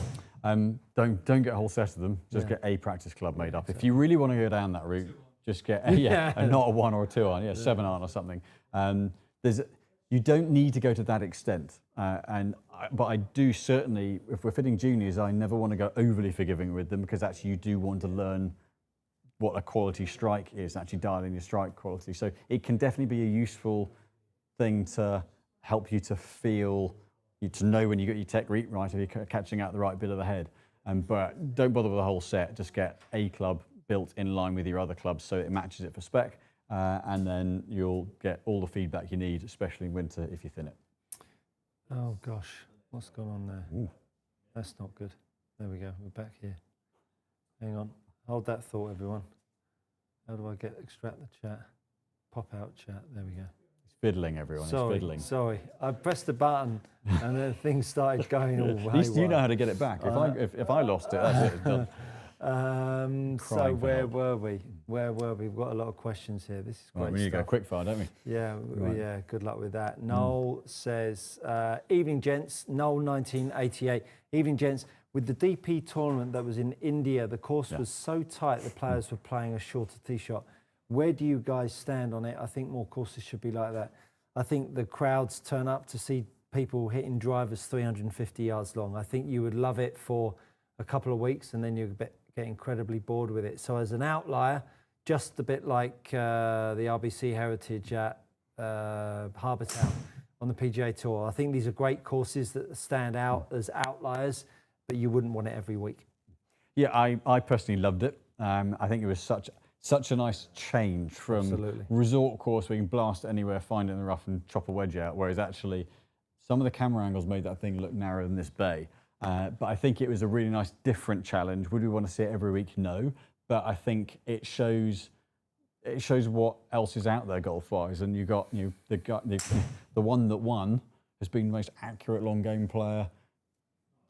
Don't get a whole set of them. Just get a practice club made up. If you really want to go down that route, just get not a 1 or a 2 iron, 7 iron or something. You don't need to go to that extent. But I do certainly, if we're fitting juniors, I never want to go overly forgiving with them because actually you do want to learn what a quality strike is, actually dialing your strike quality. So it can definitely be a useful thing to help you to feel, to know when you get your technique right, if you're catching out the right bit of the head. But don't bother with the whole set, just get a club built in line with your other clubs so it matches it for spec, and then you'll get all the feedback you need, especially in winter if you thin it. Oh gosh, what's gone on there? Ooh. That's not good. There we go, we're back here. Hang on. Hold that thought, everyone. How do I extract the chat? Pop out chat. There we go. It's fiddling, everyone. It's fiddling. Sorry. I pressed the button and then things started going all haywire. At least you know how to get it back. If I lost it, that's it. It's done. So where were we? We've got a lot of questions here. This is great we need to go stuff. quick fire, don't we? Yeah, yeah. Good luck with that. Noel says, evening gents, Noel 1988. Evening gents. With the DP tournament that was in India, the course was so tight the players were playing a shorter tee shot. Where do you guys stand on it? I think more courses should be like that. I think the crowds turn up to see people hitting drivers 350 yards long. I think you would love it for a couple of weeks and then you'd get incredibly bored with it. So as an outlier, just a bit like the RBC Heritage at Harbour Town on the PGA Tour. I think these are great courses that stand out as outliers, but you wouldn't want it every week. Yeah, I personally loved it. I think it was such a nice change from resort course where you can blast anywhere, find it in the rough and chop a wedge out, whereas actually some of the camera angles made that thing look narrower than this bay. But I think it was a really nice different challenge. Would we want to see it every week? No. But I think it shows what else is out there golf-wise. And you got the one that won has been the most accurate long game player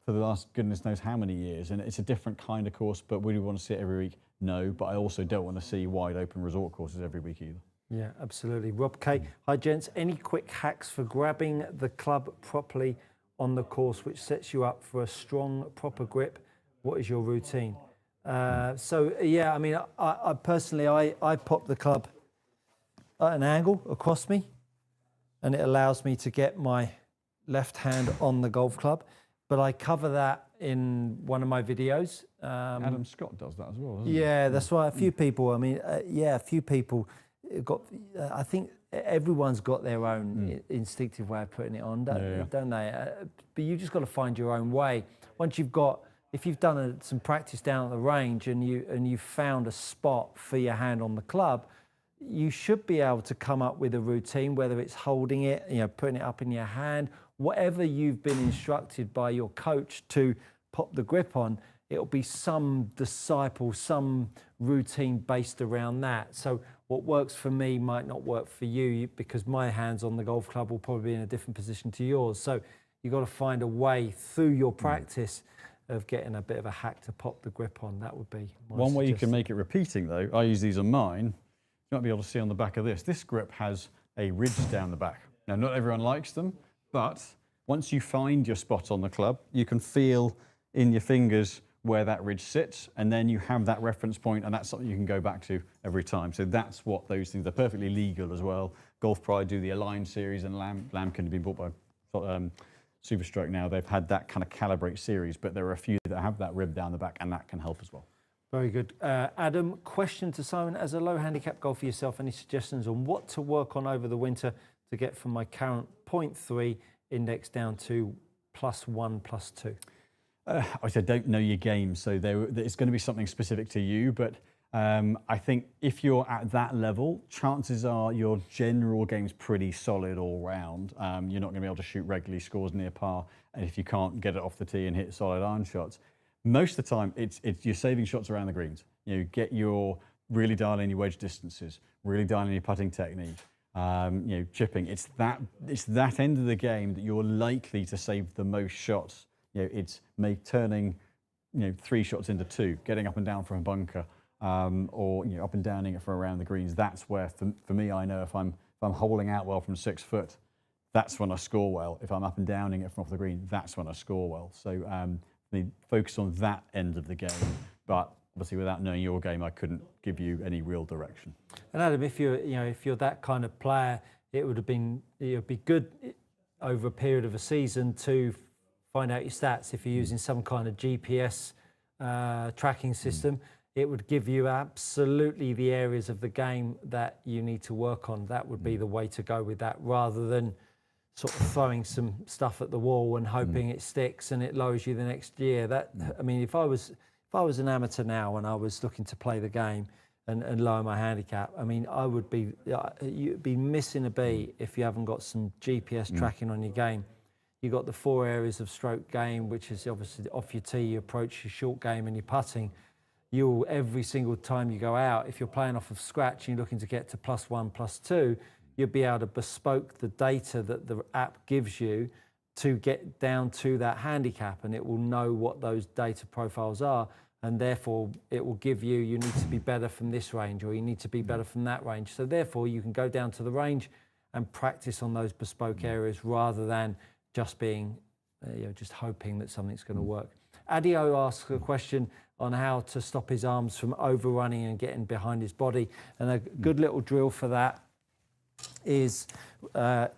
for the last goodness knows how many years, and it's a different kind of course, but would we want to see it every week? No, but I also don't want to see wide open resort courses every week either. Yeah, absolutely. Rob K. Hi, gents. Any quick hacks for grabbing the club properly on the course, which sets you up for a strong, proper grip? What is your routine? So, yeah, I mean, I personally, I pop the club at an angle across me, and it allows me to get my left hand on the golf club. But I cover that in one of my videos. Adam Scott does that as well, doesn't he? Yeah, that's right. A few people, I mean, a few people got, I think everyone's got their own instinctive way of putting it on, don't they? But you just got to find your own way. Once you've got, if you've done some practice down at the range and you've found a spot for your hand on the club, you should be able to come up with a routine, whether it's holding it, putting it up in your hand, whatever you've been instructed by your coach to pop the grip on. It'll be some routine based around that. So what works for me might not work for you, because my hands on the golf club will probably be in a different position to yours. So you've got to find a way through your practice of getting a bit of a hack to pop the grip on. That would be my One way you can suggestion. make it repeating, though, I use these on mine. You might be able to see on the back of this. This grip has a ridge down the back. Now, not everyone likes them, but once you find your spot on the club, you can feel in your fingers where that ridge sits, and then you have that reference point, and that's something you can go back to every time. So that's what those things are. Perfectly legal as well. Golf Pride do the Align series, and Lamb can be bought by Superstroke now. They've had that kind of calibrate series, but there are a few that have that rib down the back, and that can help as well. Very good. Adam, question to Simon. As a low handicap golfer yourself, any suggestions on what to work on over the winter to get from my current 0.3 index down to +1, +2? I don't know your game, so it's going to be something specific to you, but I think if you're at that level, chances are your general game's pretty solid all round. You're not going to be able to shoot regularly scores near par, and if you can't get it off the tee and hit solid iron shots, most of the time it's you're saving shots around the greens. Get your really dial in your wedge distances, really dial in your putting technique. Chipping. It's that end of the game that you're likely to save the most shots. It's turning 3 shots into 2, getting up and down from a bunker, or up and downing it from around the greens. That's where, for me, I know if I'm holding out well from 6 foot, that's when I score well. If I'm up and downing it from off the green, that's when I score well. So focus on that end of the game. But obviously, without knowing your game, I couldn't give you any real direction. And Adam, if you're that kind of player, it would be good over a period of a season to find out your stats. If you're using some kind of GPS tracking system, it would give you absolutely the areas of the game that you need to work on. That would be the way to go with that, rather than sort of throwing some stuff at the wall and hoping it sticks and it lowers you the next year. I mean, if I was an amateur now and I was looking to play the game and lower my handicap, I mean, you'd be missing a beat if you haven't got some GPS tracking on your game. You've got the 4 areas of stroke game, which is obviously off your tee, your approach, your short game, and your putting. Every single time you go out, if you're playing off of scratch and you're looking to get to +1, +2, you'll be able to bespoke the data that the app gives you to get down to that handicap, and it will know what those data profiles are, and therefore it will give you need to be better from this range, or you need to be better from that range. So therefore you can go down to the range and practice on those bespoke areas, rather than just being, just hoping that something's going to work. Adio asks a question on how to stop his arms from overrunning and getting behind his body, and a good little drill for that is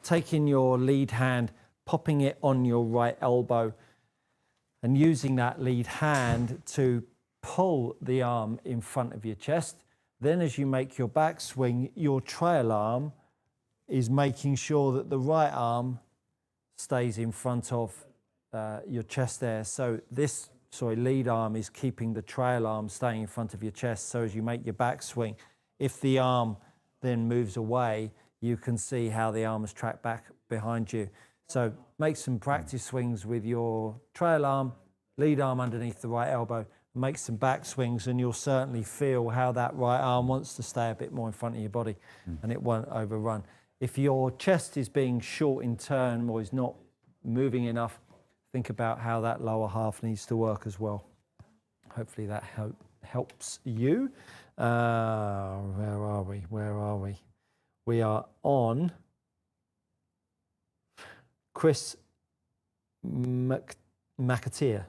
taking your lead hand, popping it on your right elbow, and using that lead hand to pull the arm in front of your chest. Then as you make your backswing, your trail arm is making sure that the right arm stays in front of your chest there. So this lead arm is keeping the trail arm staying in front of your chest. So as you make your backswing, if the arm then moves away, you can see how the arm is tracked back behind you. So make some practice swings with your trail arm, lead arm underneath the right elbow, make some back swings, and you'll certainly feel how that right arm wants to stay a bit more in front of your body and it won't overrun. If your chest is being short in turn or is not moving enough, think about how that lower half needs to work as well. Hopefully that helps you. Where are we? Where are we? We are on Chris McAteer.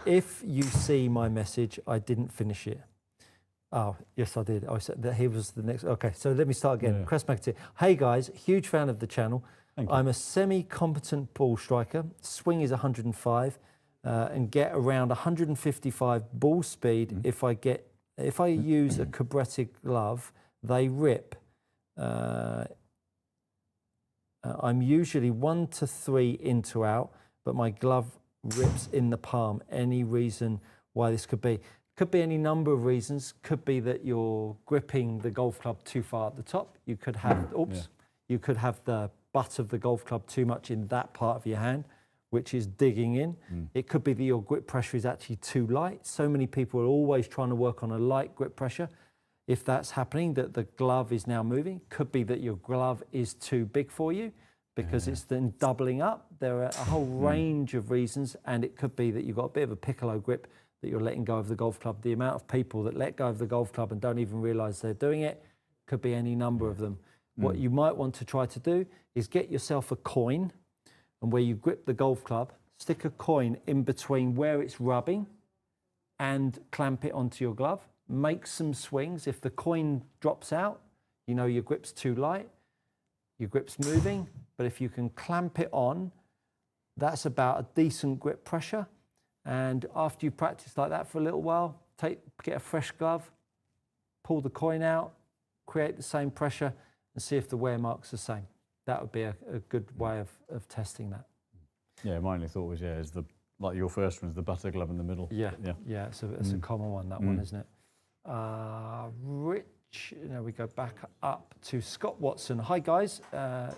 If you see my message, I didn't finish it. Oh, yes, I did. I said that he was the next. Okay, so let me start again. Yeah. Chris McAteer. Hey, guys, huge fan of the channel. Thank you. I'm a semi-competent ball striker. Swing is 105 and get around 155 ball speed. If I use a Cabretti glove, they rip. I'm usually 1 to 3 into out, but my glove rips in the palm. Any reason why this could be? Could be any number of reasons. Could be that you're gripping the golf club too far at the top. You could have, you could have the butt of the golf club too much in that part of your hand, which is digging in. It could be that your grip pressure is actually too light. So many people are always trying to work on a light grip pressure. If that's happening, that the glove is now moving. Could be that your glove is too big for you because it's then doubling up. There are a whole range of reasons, and it could be that you've got a bit of a piccolo grip, that you're letting go of the golf club. The amount of people that let go of the golf club and don't even realize they're doing it could be any number of them. What you might want to try to do is get yourself a coin, and where you grip the golf club, stick a coin in between where it's rubbing and clamp it onto your glove. Make some swings. If the coin drops out, you know your grip's too light, your grip's moving, but if you can clamp it on, that's about a decent grip pressure. And after you practice like that for a little while, get a fresh glove, pull the coin out, create the same pressure, and see if the wear mark's the same. That would be a good way of testing that. Yeah, my only thought was, is like your first one is the butter glove in the middle. Yeah. So it's a common one, that one, isn't it? Rich, now we go back up to Scott Watson. Hi guys.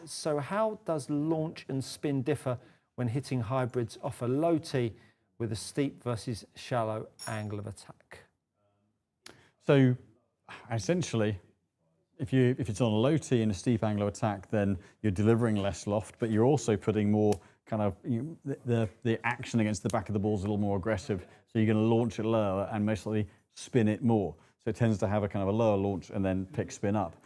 So how does launch and spin differ when hitting hybrids off a low tee with a steep versus shallow angle of attack? So essentially, if it's on a low tee and a steep angle of attack, then you're delivering less loft, but you're also putting more kind of, the action against the back of the ball is a little more aggressive. So you're going to launch it lower and most likely spin it more. So it tends to have a kind of a lower launch and then pick spin up.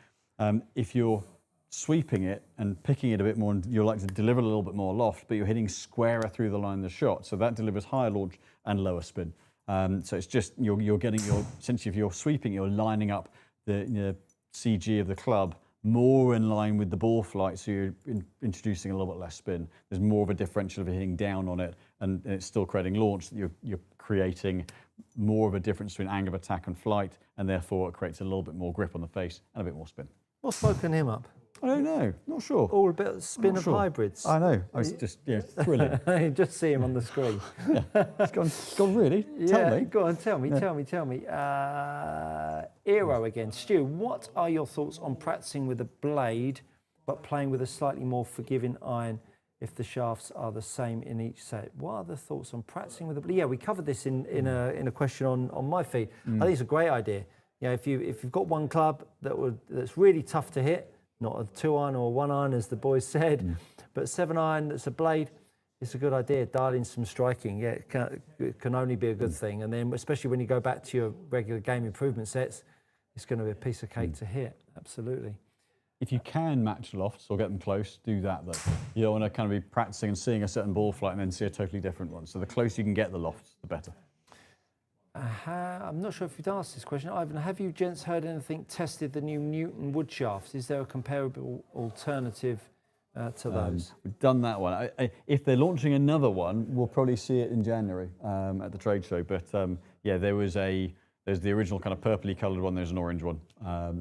If you're sweeping it and picking it a bit more, and you're like to deliver a little bit more loft, but you're hitting squarer through the line of the shot. So that delivers higher launch and lower spin. So it's just, you're getting essentially if you're sweeping, you're lining up the CG of the club more in line with the ball flight, so you're introducing a little bit less spin. There's more of a differential of hitting down on it, and it's still creating launch. You're creating more of a difference between angle of attack and flight, and therefore it creates a little bit more grip on the face and a bit more spin. What's woken him up? I don't know, not sure. All a bit of spin of hybrids. I know, I was just, thrilling. You just see him on the screen. It's gone really? Tell me. Go on, tell me. Aero again. Stu, what are your thoughts on practicing with a blade but playing with a slightly more forgiving iron if the shafts are the same in each set? What are the thoughts on practicing with a blade? Yeah, we covered this in a question on my feed. I think it's a great idea. If you've got one club that's really tough to hit, not a 2-iron or a 1-iron as the boys said, but 7-iron that's a blade, it's a good idea. Dial in some striking. Yeah, it can only be a good thing. And then especially when you go back to your regular game improvement sets, it's going to be a piece of cake to hit. Absolutely. If you can match lofts or get them close, do that though. You don't want to kind of be practicing and seeing a certain ball flight and then see a totally different one. So the closer you can get the lofts, the better. I'm not sure if you'd asked this question. Ivan, have you gents heard anything, tested the new Newton wood shafts? Is there a comparable alternative to those? We've done that one. If they're launching another one, we'll probably see it in January at the trade show. But there's the original kind of purpley coloured one, there's an orange one.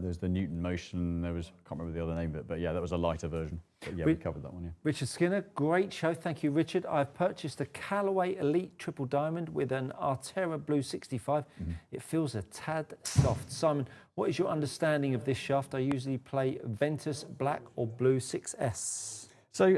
There's the Newton Motion, I can't remember the other name of it, but yeah, that was a lighter version. But yeah, we covered that one, yeah. Richard Skinner, great show. Thank you, Richard. I've purchased a Callaway Elite Triple Diamond with an Artera Blue 65. It feels a tad soft. Simon, what is your understanding of this shaft? I usually play Ventus Black or Blue 6S. So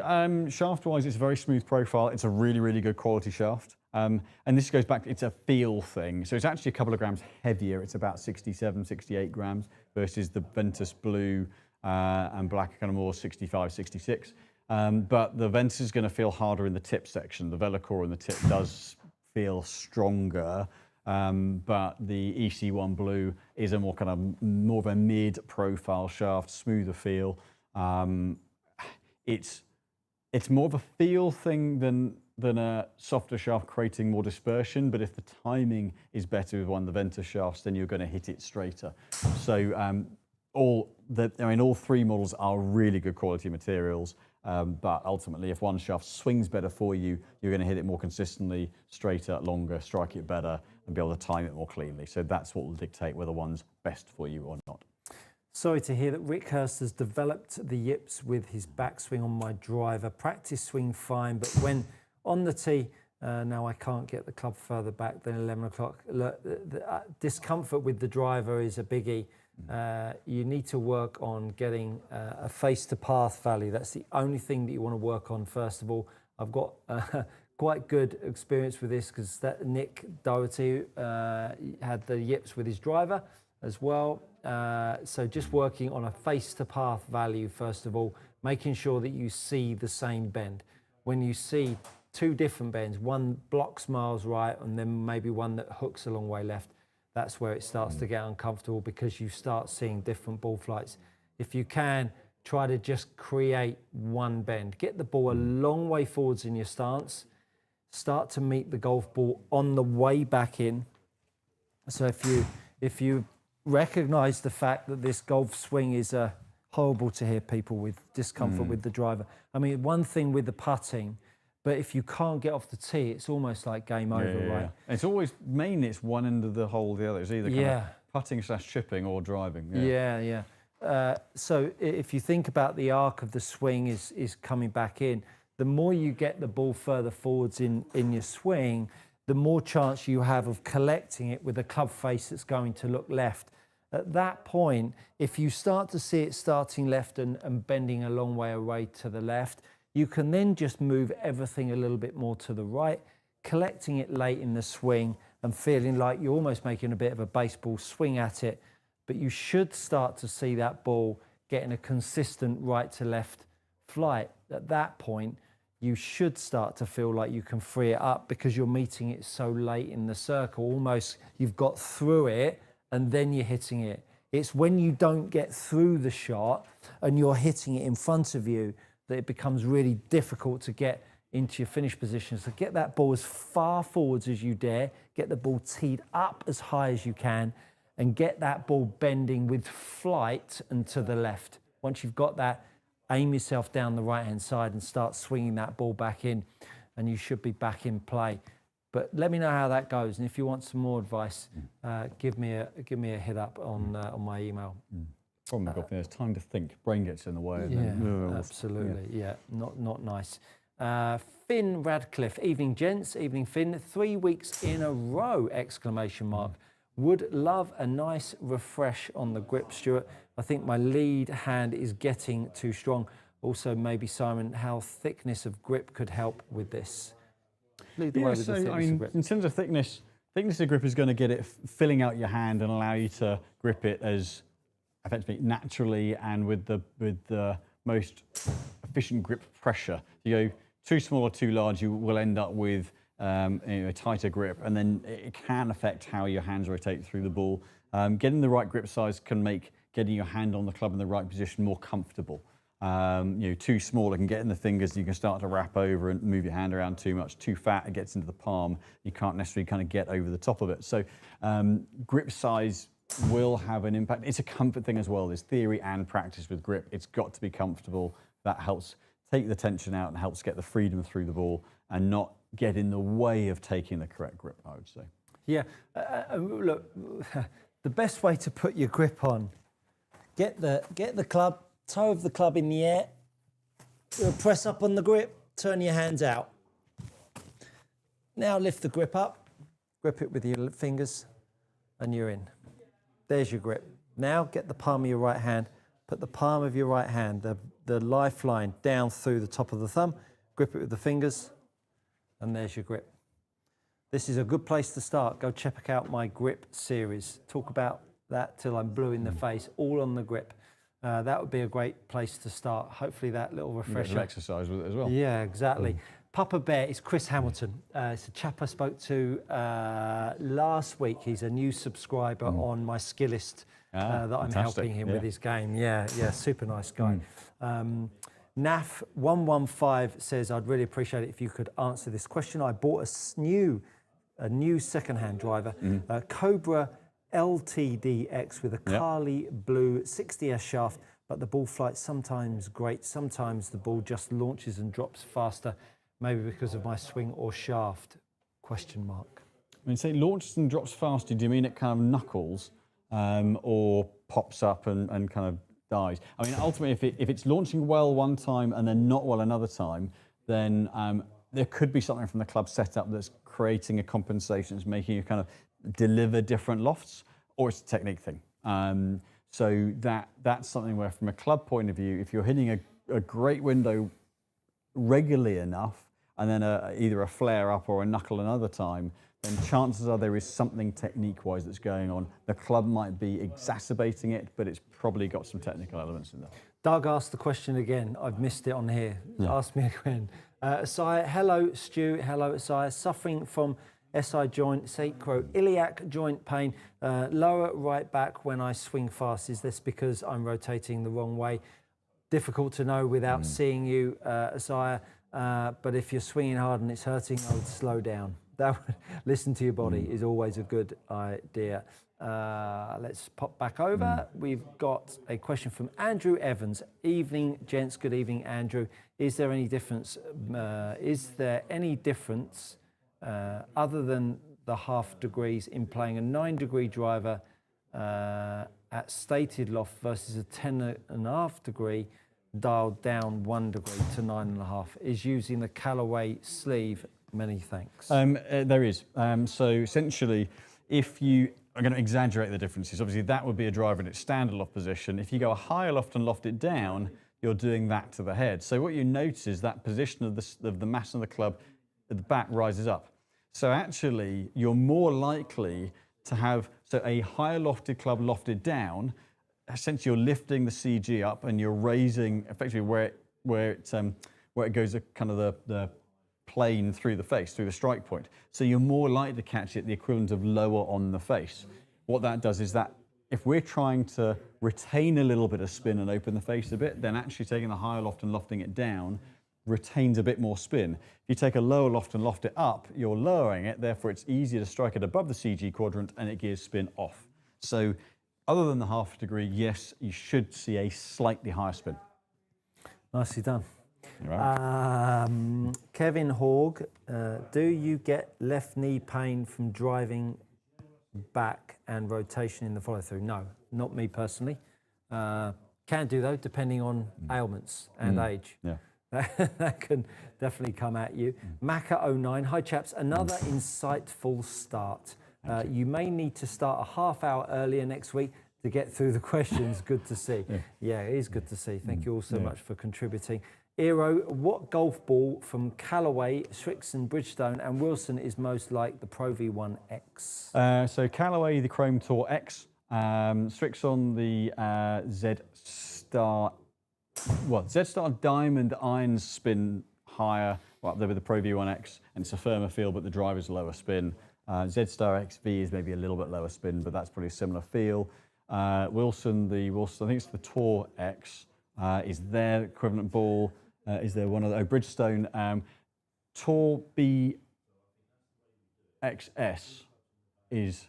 shaft-wise, it's a very smooth profile. It's a really, really good quality shaft. And this goes back, it's a feel thing. So it's actually a couple of grams heavier. It's about 67, 68 grams versus the Ventus Blue and Black kind of more 65, 66. But the Ventus is going to feel harder in the tip section. The Velocore in the tip does feel stronger. but the EC1 Blue is a more of a mid-profile shaft, smoother feel. It's more of a feel thing than a softer shaft, creating more dispersion. But if the timing is better with one of the Ventus shafts, then you're going to hit it straighter. So all three models are really good quality materials. But ultimately, if one shaft swings better for you, you're going to hit it more consistently, straighter, longer, strike it better, and be able to time it more cleanly. So that's what will dictate whether one's best for you or not. Sorry to hear that Rick Hurst has developed the yips with his backswing on my driver. Practice swing fine, but when on the tee, now I can't get the club further back than 11 o'clock. Look, the discomfort with the driver is a biggie. You need to work on getting a face to path value. That's the only thing that you want to work on first of all. I've got quite good experience with this because Nick Doherty had the yips with his driver as well. So just working on a face to path value first of all, making sure that you see the same bend. When you see two different bends, one blocks miles right and then maybe one that hooks a long way left, that's where it starts to get uncomfortable because you start seeing different ball flights. If you can, try to just create one bend. Get the ball a long way forwards in your stance. Start to meet the golf ball on the way back in. So if you recognize the fact that this golf swing is horrible to hear people with discomfort with the driver. I mean, one thing with the putting, but if you can't get off the tee, it's almost like game over, right? It's always mainly it's one end of the hole, the other. It's either kind of putting / chipping or driving. So if you think about the arc of the swing is coming back in, the more you get the ball further forwards in your swing, the more chance you have of collecting it with a club face that's going to look left. At that point, if you start to see it starting left and bending a long way away to the left, you can then just move everything a little bit more to the right, collecting it late in the swing and feeling like you're almost making a bit of a baseball swing at it. But you should start to see that ball getting a consistent right to left flight. At that point, you should start to feel like you can free it up because you're meeting it so late in the circle. Almost you've got through it and then you're hitting it. It's when you don't get through the shot and you're hitting it in front of you that it becomes really difficult to get into your finish position. So get that ball as far forwards as you dare, get the ball teed up as high as you can, and get that ball bending with flight and to the left. Once you've got that, aim yourself down the right-hand side and start swinging that ball back in, and you should be back in play. But let me know how that goes, and if you want some more advice, give me a hit up on my email. Problem with golfing is time to think. Brain gets in the way. Absolutely. Not nice. Finn Radcliffe, evening gents, evening Finn. 3 weeks in a row! Exclamation mark. Would love a nice refresh on the grip, Stuart. I think my lead hand is getting too strong. Also, maybe Simon, how thickness of grip could help with this. Lead the way with the thickness of grip. In terms of thickness of grip is going to get it filling out your hand and allow you to grip it as effectively naturally and with the most efficient grip pressure. If you go too small or too large, you will end up with a tighter grip, and then it can affect how your hands rotate through the ball. Getting the right grip size can make getting your hand on the club in the right position more comfortable. Too small, it can get in the fingers, you can start to wrap over and move your hand around too much. Too fat, it gets into the palm, you can't necessarily kind of get over the top of it. So grip size will have an impact. It's a comfort thing as well. There's theory and practice with grip. It's got to be comfortable. That helps take the tension out and helps get the freedom through the ball and not get in the way of taking the correct grip, I would say. Yeah, look, the best way to put your grip on, get the club, toe of the club in the air, press up on the grip, turn your hands out. Now lift the grip up, grip it with your fingers, and you're in. There's your grip. Now get the palm of your right hand, put the palm of your right hand, the lifeline down through the top of the thumb, grip it with the fingers, and there's your grip. This is a good place to start. Go check out my grip series. Talk about that till I'm blue in the face, all on the grip. That would be a great place to start. Hopefully that little refresher. You get some exercise with it as well. Yeah, exactly. Papa Bear is Chris Hamilton. It's a chap I spoke to last week. He's a new subscriber on my Skillist that I'm helping him with his game. Yeah, super nice guy. NAF115 says, I'd really appreciate it if you could answer this question. I bought a new second-hand driver, a Cobra LTDX with a Carly Blue 60S shaft, but the ball flight's sometimes great, sometimes the ball just launches and drops faster, maybe because of my swing or shaft, question mark. When you say launches and drops faster, do you mean it kind of knuckles or pops up and kind of dies? I mean, ultimately, if it's launching well one time and then not well another time, then there could be something from the club setup that's creating a compensation, that's making you kind of deliver different lofts, or it's a technique thing. So that's something where, from a club point of view, if you're hitting a great window regularly enough, and then either a flare up or a knuckle another time, then chances are there is something technique-wise that's going on. The club might be exacerbating it, but it's probably got some technical elements in there. Doug asked the question again. I've missed it on here. Ask me again. Asai, hello, Stu. Hello, Asai. Suffering from SI joint, sacroiliac joint pain, lower right back when I swing fast. Is this because I'm rotating the wrong way? Difficult to know without seeing you, Asai. But if you're swinging hard and it's hurting, I would slow down. Listen to your body is always a good idea. Let's pop back over. We've got a question from Andrew Evans. Evening, gents. Good evening, Andrew. Is there any difference? Other than the half degrees in playing a 9-degree driver at stated loft versus a 10.5 degree dialed down 1 degree to 9.5? Is using the Callaway sleeve? Many thanks. There is. So essentially, if you are going to exaggerate the differences, obviously that would be a driver in its standard loft position. If you go a higher loft and loft it down, you're doing that to the head. So what you notice is that position of the mass of the club at the back rises up. So actually, you're more likely to have a higher lofted club lofted down. Essentially, you're lifting the CG up and you're raising effectively where it goes kind of the plane through the face, through the strike point. So you're more likely to catch it the equivalent of lower on the face. What that does is that if we're trying to retain a little bit of spin and open the face a bit, then actually taking the higher loft and lofting it down retains a bit more spin. If you take a lower loft and loft it up, you're lowering it, therefore it's easier to strike it above the CG quadrant and it gears spin off. So other than the half degree, yes, you should see a slightly higher spin. Nicely done. Right. Kevin Hogg, do you get left knee pain from driving back and rotation in the follow through? No, not me personally. Can do though, depending on ailments and age. Yeah. That can definitely come at you. Macca09, hi chaps, another insightful start. You may need to start a half hour earlier next week to get through the questions. Good to see. Yeah, it is good to see. Thank you all so much for contributing. Eero, what golf ball from Callaway, Srixon, Bridgestone and Wilson is most like the Pro V1X? So Callaway, the Chrome Tour X, Srixon, the Z-Star Diamond irons spin higher, up there with the Pro V1X, and it's a firmer feel, but the driver's lower spin. Z-Star XV is maybe a little bit lower spin, but that's probably a similar feel. Wilson, I think it's the Tour X, is their equivalent ball. Is there one of the Bridgestone Tour BXS is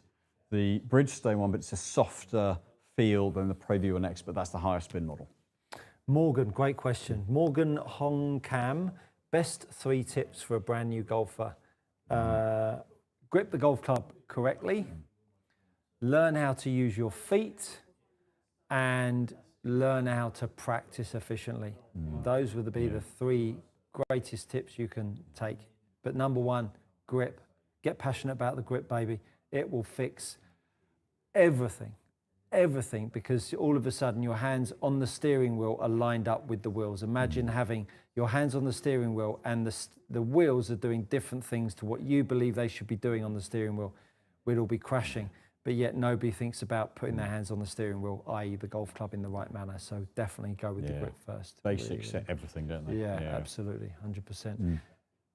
the Bridgestone one, but it's a softer feel than the Pro V1X, but that's the higher spin model. Morgan, great question. Morgan Hong Cam, best 3 tips for a brand new golfer. Grip the golf club correctly, learn how to use your feet, and learn how to practice efficiently. Those would be the 3 greatest tips you can take. But number 1, grip. Get passionate about the grip, baby. It will fix everything. Everything, because all of a sudden your hands on the steering wheel are lined up with the wheels. Imagine having your hands on the steering wheel and the wheels are doing different things to what you believe they should be doing on the steering wheel. We'd all be crashing. But yet nobody thinks about putting their hands on the steering wheel, i.e. the golf club, in the right manner. So definitely go with the grip first. Basics set everything, don't they? Yeah, absolutely, 100%.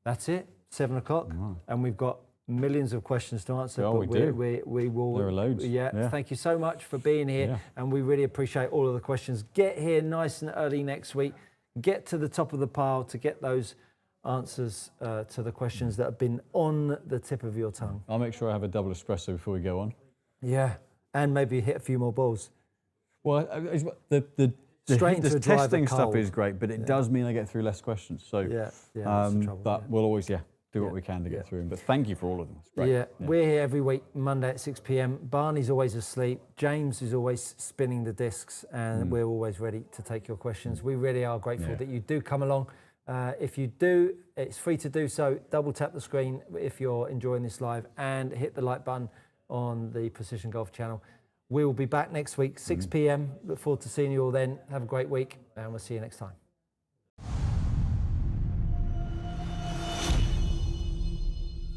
That's it, 7 o'clock. And we've got millions of questions to answer. Oh, but we do. We will. There are loads. Yeah, thank you so much for being here. Yeah. And we really appreciate all of the questions. Get here nice and early next week. Get to the top of the pile to get those answers to the questions that have been on the tip of your tongue. I'll make sure I have a double espresso before we go on. Yeah, and maybe hit a few more balls. Well, the Straight into a driver testing stuff cold. is great, but it does mean I get through less questions. So, that's the trouble, but we'll always do what we can to get through them. But thank you for all of them. It's great. Yeah, we're here every week, Monday at 6 p.m. Barney's always asleep. James is always spinning the discs, and we're always ready to take your questions. We really are grateful that you do come along. If you do, it's free to do so. Double tap the screen if you're enjoying this live and hit the like button on the Precision Golf channel. We will be back next week, 6 p.m. Look forward to seeing you all then. Have a great week, and we'll see you next time.